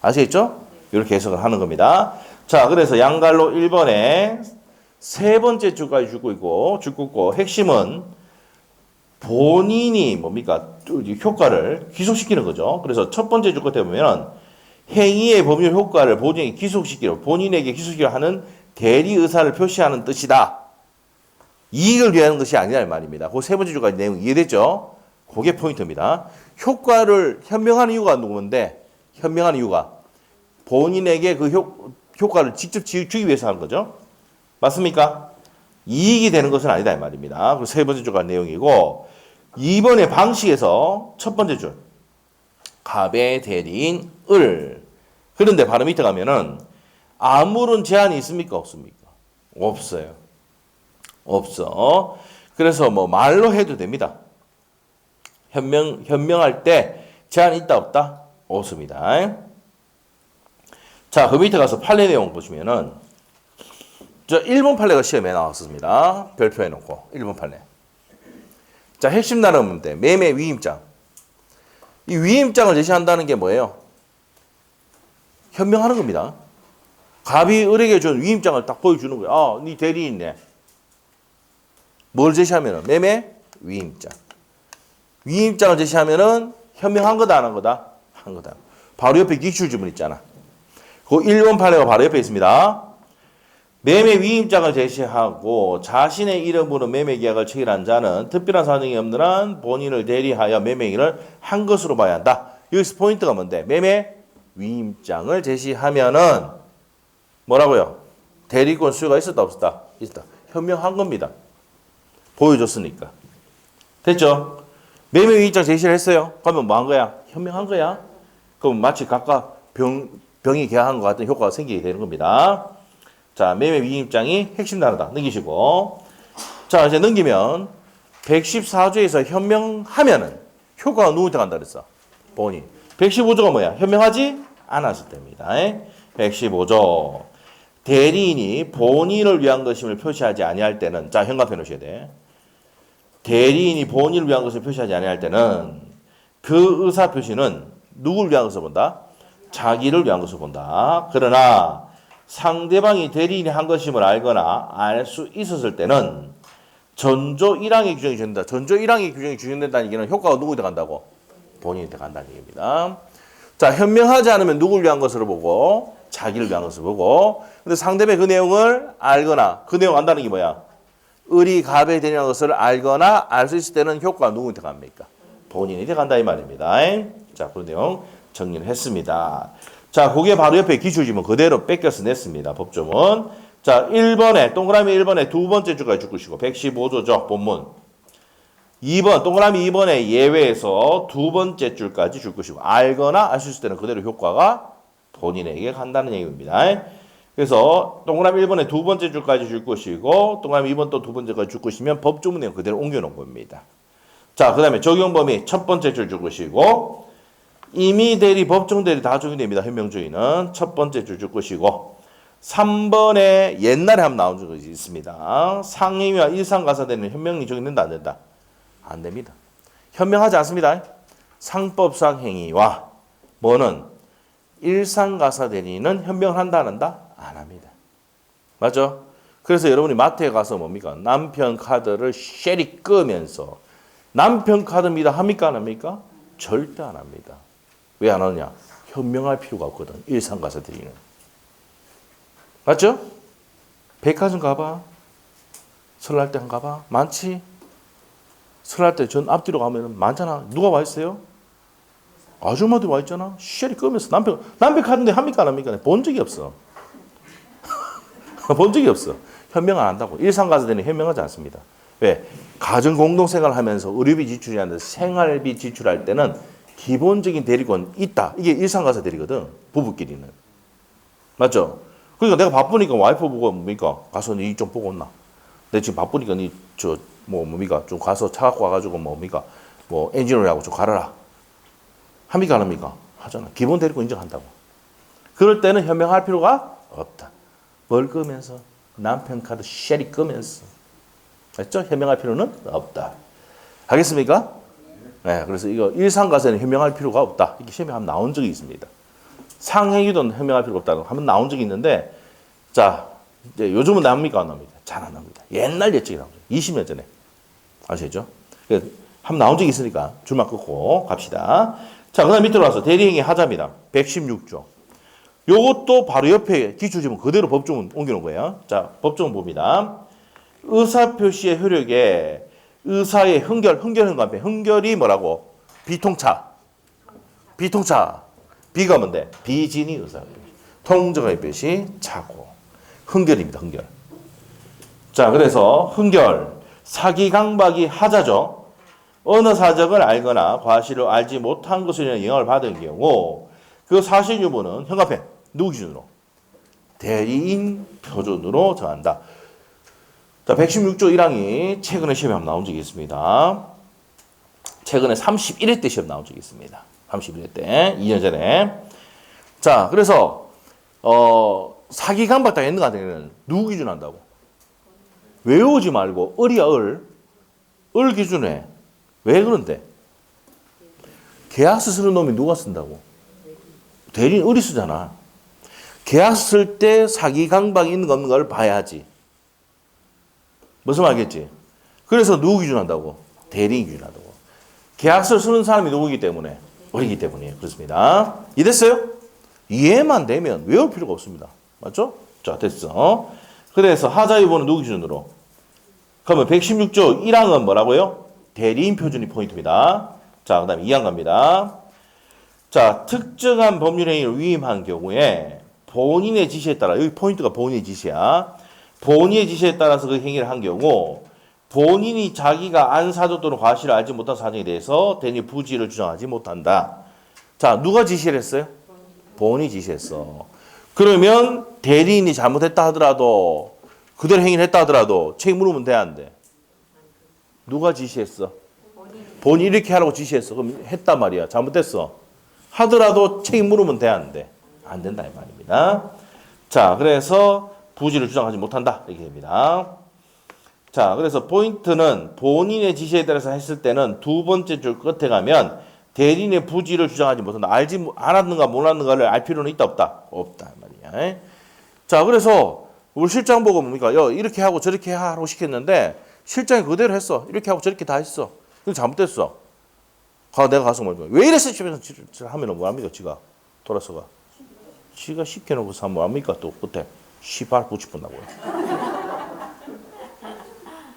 아시겠죠? 이렇게 해석을 하는 겁니다. 자, 그래서 양갈로 1번에 세 번째 줄까지 주고 있고, 핵심은 본인이 뭡니까? 효과를 기속시키는 거죠. 그래서 첫 번째 줄 끝에 보면 행위의 법률 효과를 본인에게 기속시키려 하는 대리 의사를 표시하는 뜻이다. 이익을 위하는 것이 아니라 이 말입니다. 그 세 번째 줄까지 내용 이해됐죠? 그게 포인트입니다. 효과를 현명하는 이유가 누구인데 현명한 이유가 본인에게 그 효과를 직접 주기 위해서 하는 거죠. 맞습니까? 이익이 되는 것은 아니다 이 말입니다. 그 세 번째 줄가 내용이고 2번의 방식에서 첫 번째 줄 갑의 대리인 을 그런데 바로 밑에 가면은 아무런 제한이 있습니까? 없습니까? 없어요. 없어. 그래서 뭐 말로 해도 됩니다. 현명할 때 제한이 있다 없다? 없습니다. 자, 그 밑에 가서 판례 내용 보시면은 저 1번 판례가 시험에 나왔습니다. 별표해 놓고 1번 판례. 자, 핵심 나누는데 매매 위임장. 이 위임장을 제시한다는 게 뭐예요? 현명하는 겁니다. 갑이 을에게 준 위임장을 딱 보여주는 거예요. 아, 네 대리인네. 뭘 제시하면은 매매 위임장. 위임장을 제시하면은 현명한 거다 안 한 거다? 한 거다. 바로 옆에 기출 지문 있잖아. 그 1번 판례가 바로 옆에 있습니다. 매매 위임장을 제시하고 자신의 이름으로 매매 계약을 체결한 자는 특별한 사정이 없는 한 본인을 대리하여 매매 일을 한 것으로 봐야 한다. 여기서 포인트가 뭔데? 매매 위임장을 제시하면은 뭐라고요? 대리권 수요가 있었다 없었다? 있었다. 현명한 겁니다. 보여줬으니까. 됐죠? 매매 위임장 제시를 했어요. 그러면 뭐 한 거야? 현명한 거야. 그럼 마치 각각 병이 계약한 것 같은 효과가 생기게 되는 겁니다. 자, 매매 위임장이 핵심 단어다. 넘기시고. 자, 이제 넘기면 114조에서 현명하면은 효과가 누구한테 간다 그랬어? 본인. 115조가 뭐야? 현명하지 않았을 때입니다. 115조. 대리인이 본인을 위한 것임을 표시하지 아니할 때는 자, 현관표 놓으셔야 돼. 대리인이 본인을 위한 것을 표시하지 아니할 때는 그 의사 표시는 누구를 위한 것을 본다? 자기를 위한 것을 본다. 그러나 상대방이 대리인이 한 것임을 알거나 알 수 있었을 때는 전조 1항의 규정이 적용된다. 전조 1항의 규정이 적용된다는 얘기는 효과가 누구한테 간다고? 본인한테 간다는 얘기입니다. 자, 현명하지 않으면 누구를 위한 것으로 보고 자기를 위한 것을 보고 근데 상대방이 그 내용을 알거나 그 내용 안다는 게 뭐야? 을이 갑에 대리하는 것을 알거나 알 수 있을 때는 효과가 누구한테 갑니까? 본인한테 간다 이 말입니다. 자, 그 내용 정리를 했습니다. 자, 그게 바로 옆에 기출지문 그대로 뺏겨서 냈습니다. 법조문. 자, 1번에, 동그라미 1번에 두 번째 줄까지 줄 것이고, 115조죠, 본문. 2번, 동그라미 2번에 예외에서 두 번째 줄까지 줄 것이고, 알거나 알 수 있을 때는 그대로 효과가 본인에게 간다는 얘기입니다. 그래서 동그라미 1번에 두 번째 줄까지 줄 것이고, 동그라미 2번 또 두 번째까지 줄 것이면 법조문 내용 그대로 옮겨놓은 겁니다. 자, 그 다음에 적용 범위 첫 번째 줄 줄 것이고, 임의 대리, 법정 대리 다 적용됩니다. 현명주의는 첫 번째 줄 줄 것이고 3번에 옛날에 한번 나온 적이 있습니다. 상행위와 일상가사대리는 현명이 적용된다 안 된다? 안 됩니다. 현명하지 않습니다. 상법상 행위와 뭐는 일상가사대리는 현명을 한다 안 한다? 안 합니다. 맞죠? 그래서 여러분이 마트에 가서 뭡니까? 남편 카드를 쉐리 끄면서 남편 카드입니다 합니까 안 합니까? 절대 안 합니다. 왜 안 하느냐? 현명할 필요가 없거든. 일상가사들이는. 맞죠? 백화점 가봐. 설날 때 한 가봐. 많지? 설날 때 전 앞뒤로 가면 많잖아. 누가 와 있어요? 아줌마들 와 있잖아. 쉐리 끄면서 남편 카드인데 합니까 안 합니까? 본 적이 없어. 본 적이 없어. 현명 안 한다고. 일상가사들은 현명하지 않습니다. 왜? 가정 공동생활을 하면서 의료비 지출이라는 생활비 지출할 때는 기본적인 대리권 있다. 이게 일상가사 대리거든. 부부끼리는. 맞죠? 그러니까 내가 바쁘니까 와이프 보고 뭡니까? 가서 니 좀 보고 온나. 내가 지금 바쁘니까 니 뭡니까? 좀 가서 차 갖고 와가지고 뭡니까? 뭐 엔지니어하고 좀 가라라. 합니까 안 합니까? 하잖아. 기본 대리권 인정한다고. 그럴 때는 현명할 필요가 없다. 뭘 끄면서? 남편 카드 쉐리 끄면서. 맞죠? 현명할 필요는 없다. 알겠습니까? 네, 그래서 이거 일상가사는 현명할 필요가 없다. 이렇게 시험에 한번 나온 적이 있습니다. 상행위도 현명할 필요가 없다고 한번 나온 적이 있는데, 자, 이제 요즘은 나옵니까 안 나옵니까? 잘 안 나옵니다. 옛날 예측이 나오죠. 20년 전에. 아시죠? 한번 나온 적이 있으니까 줄만 끊고 갑시다. 자, 그 다음 밑으로 와서 대리행위 하자입니다. 116조. 요것도 바로 옆에 기출지문 그대로 법조문 옮겨놓은 거예요. 자, 법조문 봅니다. 의사표시의 효력에 의사의 흥결은 앞에 흥결이 뭐라고? 비통차. 비가 뭔데? 비진이 의사. 통정의 뜻이 차고. 흥결입니다. 흥결. 자, 그래서 흥결. 사기강박이 하자죠. 어느 사정을 알거나 과실을 알지 못한 것에 대한 영향을 받은 경우 그 사실 유무는 형합해. 누구 기준으로? 대리인 표준으로 정한다. 자, 116조 1항이 최근에 시험에 한번 나온 적이 있습니다. 최근에 31회 때 시험 나온 적이 있습니다. 31회 때, 2년 전에. 자, 그래서 사기 강박당 했는 거 같은 누구 기준 한다고? 외우지 말고 을이야 을 기준에. 왜 그런데? 계약서 쓰는 놈이 누가 쓴다고? 대리인 을이 쓰잖아. 계약서 쓸 때 사기 강박이 있는 거 없는 걸 봐야지. 무슨 말겠지? 그래서 누구 기준한다고? 대리인 기준한다고. 계약서를 쓰는 사람이 누구이기 때문에? 우리이기 때문에 그렇습니다. 이해됐어요? 이해만 되면 외울 필요가 없습니다. 맞죠? 자, 됐어. 그래서 하자유보는 누구 기준으로? 그러면 116조 1항은 뭐라고요? 대리인 표준이 포인트입니다. 자, 그 다음에 2항 갑니다. 자, 특정한 법률 행위를 위임한 경우에 본인의 지시에 따라, 여기 포인트가 본인의 지시야. 본인의 지시에 따라서 그 행위를 한 경우 본인이 자기가 안 사조 또는 과실을 알지 못한 사정에 대해서 대리 부지를 주장하지 못한다. 자, 누가 지시를 했어요? 본인이 지시했어. 그러면 대리인이 잘못했다 하더라도 그대로 행위를 했다 하더라도 책임 물으면 돼, 안 돼? 누가 지시했어? 본인이 이렇게 하라고 지시했어. 그럼 했단 말이야. 잘못됐어. 하더라도 책임 물으면 돼, 안 돼? 안 된다 이 말입니다. 자, 그래서 부지를 주장하지 못한다 이렇게 됩니다. 자, 그래서 포인트는 본인의 지시에 따라서 했을 때는 두 번째 줄 끝에 가면 대리인의 부지를 주장하지 못한다. 알았는가 몰랐는가를 알 필요는 있다 없다? 없다 말이야. 자, 그래서 우리 실장 보고 뭡니까? 이렇게 하고 저렇게 하라고 시켰는데 실장이 그대로 했어. 이렇게 하고 저렇게 다 했어. 근데 잘못됐어. 내가 가서 왜 이랬어? 하면 뭐합니까? 지가 돌아서가. 지가 시켜놓고서 하면 뭐합니까? 또 끝에 시발 붙이본다고요.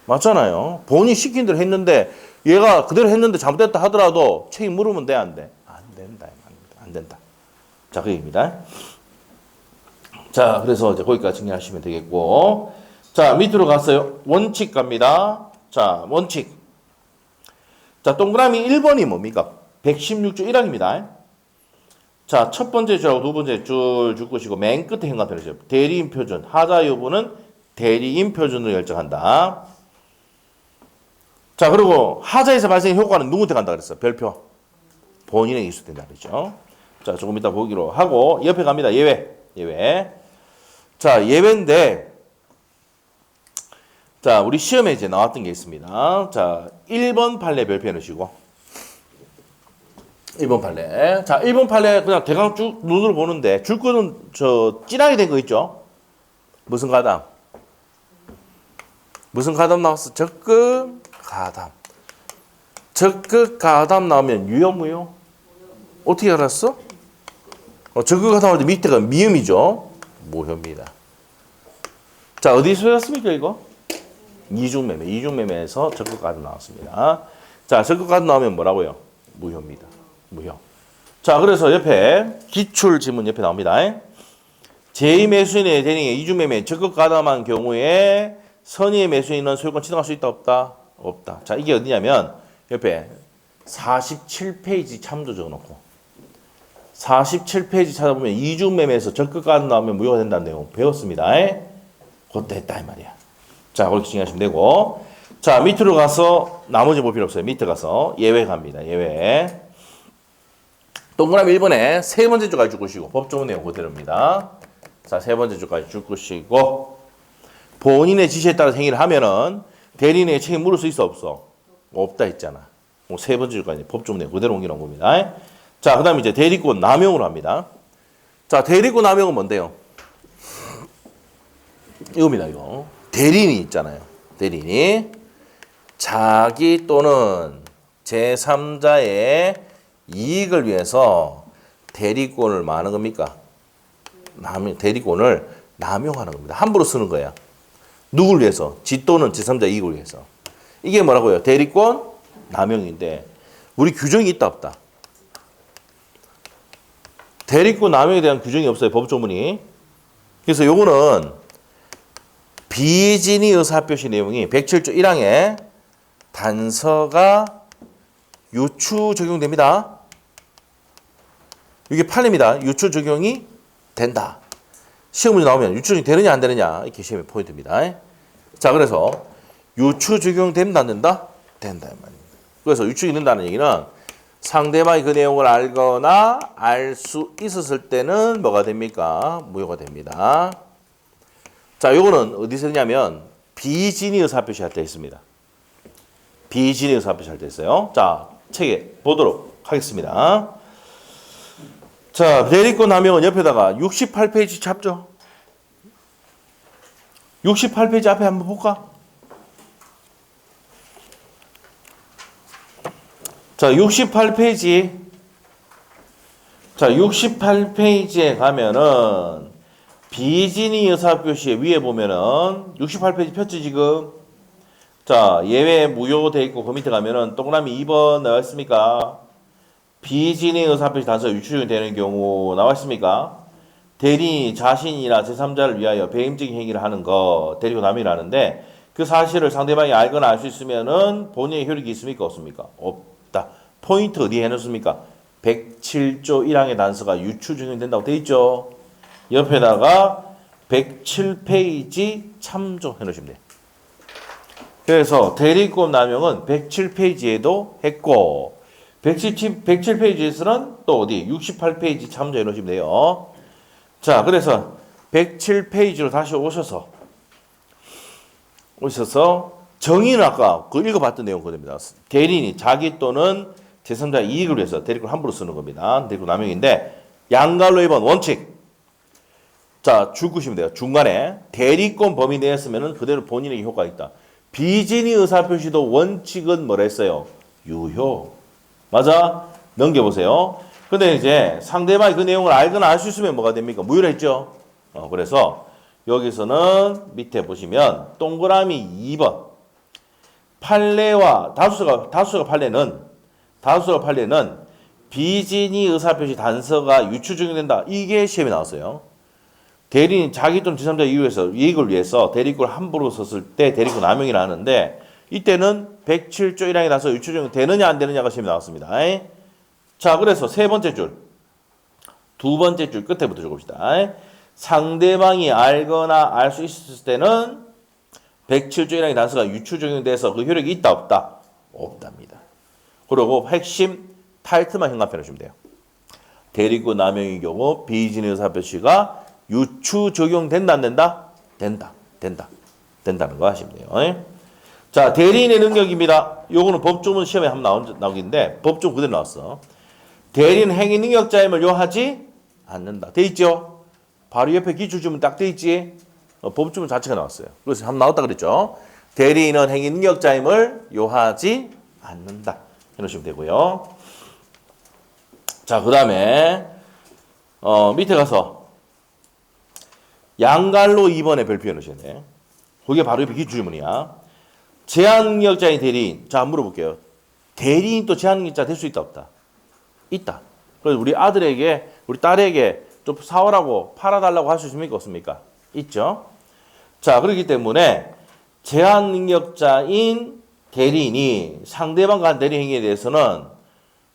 맞잖아요. 본인이 시킨 대로 했는데 얘가 그대로 했는데 잘못됐다 하더라도 책임 물으면 돼, 안 돼? 안 된다. 안 된다. 자, 그 얘기입니다. 자, 그래서 이제 거기까지 정리하시면 되겠고. 자, 밑으로 갔어요. 원칙 갑니다. 자, 원칙. 자, 동그라미 1번이 뭡니까? 116조 1항입니다. 자, 첫 번째 줄하고 두 번째 줄 줄 것이고 맨 끝에 행간편이죠. 대리인 표준. 하자 여부는 대리인 표준으로 결정한다. 자, 그리고 하자에서 발생한 효과는 누구한테 간다 그랬어? 별표. 본인에게 이수된다 그랬죠. 자, 조금 이따 보기로 하고 옆에 갑니다. 예외. 자, 예외인데 자, 우리 시험에 이제 나왔던 게 있습니다. 자, 1번 판례 별표해 놓으시고 1번 판례. 자, 1번 판례 그냥 대강 쭉 눈으로 보는데 줄 거는 저 진하게 된 거 있죠? 무슨 가담? 무슨 가담 나왔어? 적극 가담. 적극 가담 나오면 유효 무효? 어떻게 알았어? 적극 가담 할 때 밑에가 미음이죠? 무효입니다. 자, 어디서 배웠습니까 이거? 이중매매에서 적극 가담 나왔습니다. 자, 적극 가담 나오면 뭐라고요? 무효입니다. 무효. 자, 그래서 옆에 기출 지문 옆에 나옵니다. 제2매수인의 대리인의 이중매매 적극 가담한 경우에 선의의 매수인은 소유권 취득할 수 있다 없다? 없다. 자, 이게 어디냐면 옆에 47페이지 참조 적어놓고 47페이지 찾아보면 이중매매에서 적극 가담 나오면 무효가 된다는 내용 배웠습니다. 그때 했다 이 말이야. 자, 그렇게 정리하시면 되고. 자, 밑으로 가서 나머지 볼 필요 없어요. 밑에 가서 예외 갑니다. 예외. 동그라미 1번에 세 번째 줄까지 줄 것이고 법조문 내용 그대로입니다. 자, 세 번째 줄까지 줄 것이고 본인의 지시에 따라 행위를 하면은 대리인에게 책임 물을 수 있어 없어? 없다 했잖아. 세 번째 줄까지 법조문 내용 그대로 옮겨놓은 겁니다. 자, 그 다음에 이제 대리권 남용으로 합니다. 자, 대리권 남용은 뭔데요? 이겁니다, 이거. 대리인이 있잖아요. 대리인이 자기 또는 제3자의 이익을 위해서 대리권을 뭐 하는 겁니까? 대리권을 남용하는 겁니다. 함부로 쓰는 거야. 누굴 위해서? 지 또는 제3자 이익을 위해서. 이게 뭐라고요? 대리권 남용인데 우리 규정이 있다 없다? 대리권 남용에 대한 규정이 없어요. 법조문이. 그래서 요거는 비진의 의사표시 내용이 107조 1항에 단서가 유추 적용됩니다. 이게 판례입니다. 유추 적용이 된다. 시험 문제 나오면 유추 적용이 되느냐 안 되느냐 이게 시험의 포인트입니다. 자, 그래서 유추 적용된다 안 된다? 된다 이 말입니다. 그래서 유추가 된다는 얘기는 상대방이 그 내용을 알거나 알 수 있었을 때는 뭐가 됩니까? 무효가 됩니다. 자, 요거는 어디서 했냐면 비진의 의사표시 할 때 있습니다. 비진의 의사표시 할 때 있어요. 자, 책에 보도록 하겠습니다. 자, 대리권 남용은 옆에다가 68페이지 잡죠. 68페이지 앞에 한번 볼까? 자, 68페이지. 자, 68페이지에 가면은 비진의 의사표시에 위에 보면은 68페이지 폈지 지금. 자, 예외 무효돼 있고 그 밑에 가면은 동그라미 2번 나와 있습니까? 비진의 의사표시 단서 유추적이 되는 경우 나와 있습니까? 대리인이 자신이나 제3자를 위하여 배임적인 행위를 하는 거 대리권 남용이라는데 그 사실을 상대방이 알거나 알 수 있으면은 본인의 효력이 있습니까? 없습니까? 없다. 포인트 어디에 해놓습니까? 107조 1항의 단서가 유추 적용된다고 돼 있죠. 옆에다가 107페이지 참조 해놓으시면 돼요. 그래서 대리권 남용은 107페이지에도 했고 107페이지에서는 또 어디 68페이지 참조해 놓으시면 돼요. 자, 그래서 107페이지로 다시 오셔서 정의는 아까 그 읽어봤던 내용 그겁니다. 대리인이 자기 또는 제3자 이익을 위해서 대리권 함부로 쓰는 겁니다. 대리권 남용인데 양갈로 1번 원칙. 자, 줄 끄시면 돼요. 중간에 대리권 범위 내였으면 그대로 본인에게 효과가 있다. 비진의 의사표시도 원칙은 뭐라 했어요? 유효. 맞아? 넘겨보세요. 근데 이제 상대방이 그 내용을 알거나 알 수 있으면 뭐가 됩니까? 무효를 했죠. 그래서 여기서는 밑에 보시면 동그라미 2번. 판례와 다수가 판례는 비진의 의사표시 단서가 유추 적용된다. 이게 시험에 나왔어요. 대리인 자기 또는 제3자 이익을 위해서 대리권을 함부로 썼을 때 대리권 남용이라 하는데 이때는 107조 1항에 나서 유추 적용 되느냐 안 되느냐가 시험에 나왔습니다. 자, 그래서 세 번째 줄, 두 번째 줄 끝에부터 적읍시다. 상대방이 알거나 알 수 있을 때는 107조 1항의 단서가 유추 적용돼서 그 효력이 있다 없다? 없답니다. 그리고 핵심 타이틀만 형광펜 해주시면 돼요. 대리권 남용의 경우 비진의 의사표시가 유추 적용된다 안 된다? 된다. 된다는 거 하시면 돼요. 자, 대리인의 능력입니다. 요거는 법조문 시험에 한번 나오긴데 법조문 그대로 나왔어. 대리인 행위 능력자임을 요하지 않는다. 돼 있죠? 바로 옆에 기출주문 딱 돼 있지? 법조문 자체가 나왔어요. 그래서 한번 나왔다 그랬죠? 대리인은 행위 능력자임을 요하지 않는다. 해놓으시면 되고요. 자, 그 다음에 밑에 가서 양갈로 2번에 별표 해놓으셔야 돼. 그게 바로 옆에 기출주문이야. 제한능력자인 대리인. 자, 한번 물어볼게요. 대리인 또 제한능력자 될 수 있다 없다? 있다. 그래서 우리 아들에게 우리 딸에게 좀 사오라고 팔아달라고 할 수 있습니까? 없습니까? 있죠. 자, 그렇기 때문에 제한능력자인 대리인이 상대방과 한 대리행위에 대해서는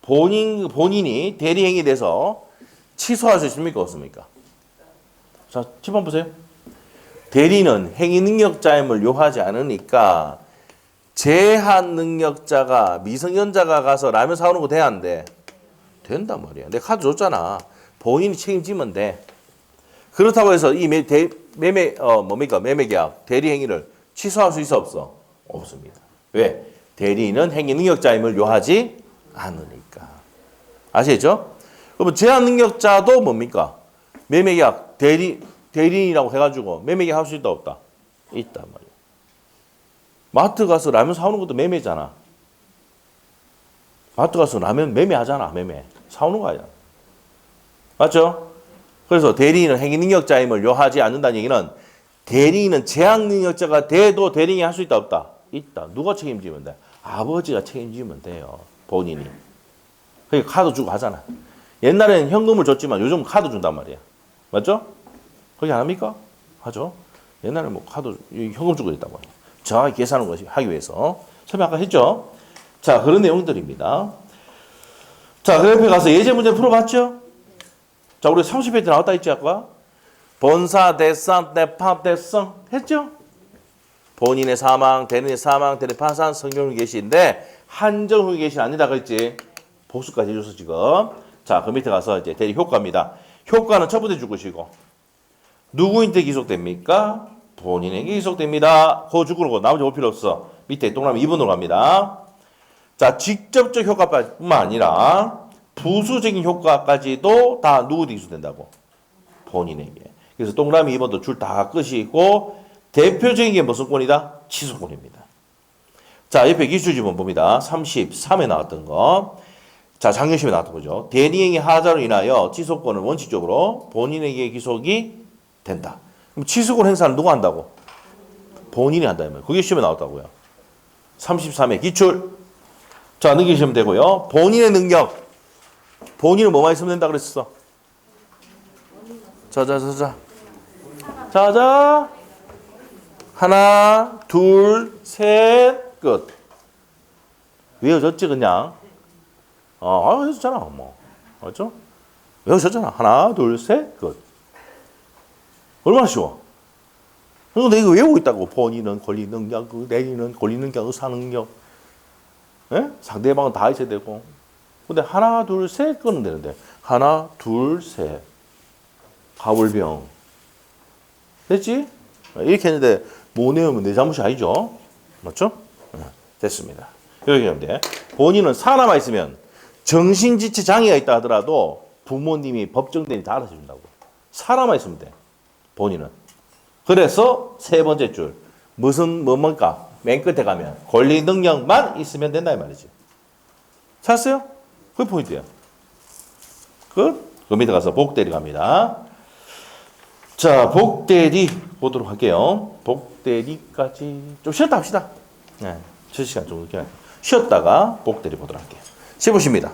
본인이 대리행위에 대해서 취소할 수 있습니까? 없습니까? 자, 10번 보세요. 대리인은 행위 능력자임을 요하지 않으니까 제한 능력자가 미성년자가 가서 라면 사오는 거 돼야 안 돼? 된단 말이야. 내 카드 줬잖아. 본인이 책임지면 돼. 그렇다고 해서 이 매매계약 대리 행위를 취소할 수 있어 없어? 없습니다. 왜? 대리인은 행위 능력자임을 요하지 않으니까. 아시겠죠? 그러면 제한 능력자도 뭡니까? 매매계약 대리인이라고 해가지고 매매계약 할 수 있다 없다? 있단 말이야. 마트 가서 라면 사오는 것도 매매잖아. 마트 가서 라면 매매하잖아. 매매. 사오는 거 아니야. 맞죠? 그래서 대리인은 행위 능력자임을 요하지 않는다는 얘기는 대리인은 제한 능력자가 돼도 대리인이 할 수 있다 없다? 있다. 누가 책임지면 돼? 아버지가 책임지면 돼요. 본인이. 그러니까 카드 주고 하잖아. 옛날에는 현금을 줬지만 요즘 카드 준단 말이야. 맞죠? 그렇게 안 합니까? 하죠. 옛날에 뭐 카드, 현금 주고 있단 말이야. 정확히 계산하는 것이 하기 위해서. 설명 아까 했죠? 자, 그런 내용들입니다. 자, 그 옆에 가서 예제 문제 풀어봤죠? 자, 우리 30페이지 나왔다 했지, 아까? 본사, 대상, 대파, 대성 했죠? 본인의 사망, 대리인의 사망, 대리 파산, 성경후 계시인데 한정후 계시 아니다 그랬지? 복수까지 해줘서 지금. 자, 그 밑에 가서 이제 대리 효과입니다. 효과는 첫 번째 줄 것이고 누구한테 기속됩니까? 본인에게 기속됩니다. 그거 주고 그러고 나머지 볼 필요 없어. 밑에 동그라미 2번으로 갑니다. 자, 직접적 효과뿐만 아니라 부수적인 효과까지도 다 누구한테 기속된다고? 본인에게. 그래서 동그라미 2번도 줄 다 끝이고 대표적인 게 무슨 권이다? 취소권입니다. 자, 옆에 기출지문 봅니다. 33에 나왔던 거. 자, 작년시험에 나왔던 거죠. 대리행위 하자로 인하여 취소권은 원칙적으로 본인에게 기속이 된다. 그럼 취소권 행사는 누가 한다고? 본인이 한다면. 그게 시험에 나왔다고요. 33회 기출. 자, 넘기시면 되고요. 본인의 능력. 본인은 뭐만 있으면 된다 그랬어? 자자. 하나, 둘, 셋, 끝. 외워졌지, 그냥? 외워졌잖아, 뭐. 맞죠? 외워졌잖아. 하나, 둘, 셋, 끝. 얼마나 쉬워? 그런데 이거 외우고 있다고. 본인은 권리 능력, 내리는 권리 능력, 의사 능력. 예? 상대방은 다 있어야 되고. 근데 하나, 둘, 셋 끄면 되는데. 하나, 둘, 셋. 가불병. 됐지? 이렇게 했는데 못 내우면 내 잘못이 아니죠. 맞죠? 됐습니다. 여기 하면 돼. 본인은 살아만 있으면 정신지체 장애가 있다 하더라도 부모님이 법정대리 다 알아서 준다고. 살아만 있으면 돼. 본인은. 그래서 세 번째 줄. 뭡니까? 맨 끝에 가면 권리 능력만 있으면 된다 이 말이지. 찾았어요? 그게 포인트예요. 끝. 그 밑에 가서 복대리 갑니다. 자, 복대리 보도록 할게요. 복대리까지 좀 쉬었다 합시다. 네, 7시간 정도 쉬었다가 복대리 보도록 할게요. 15시입니다.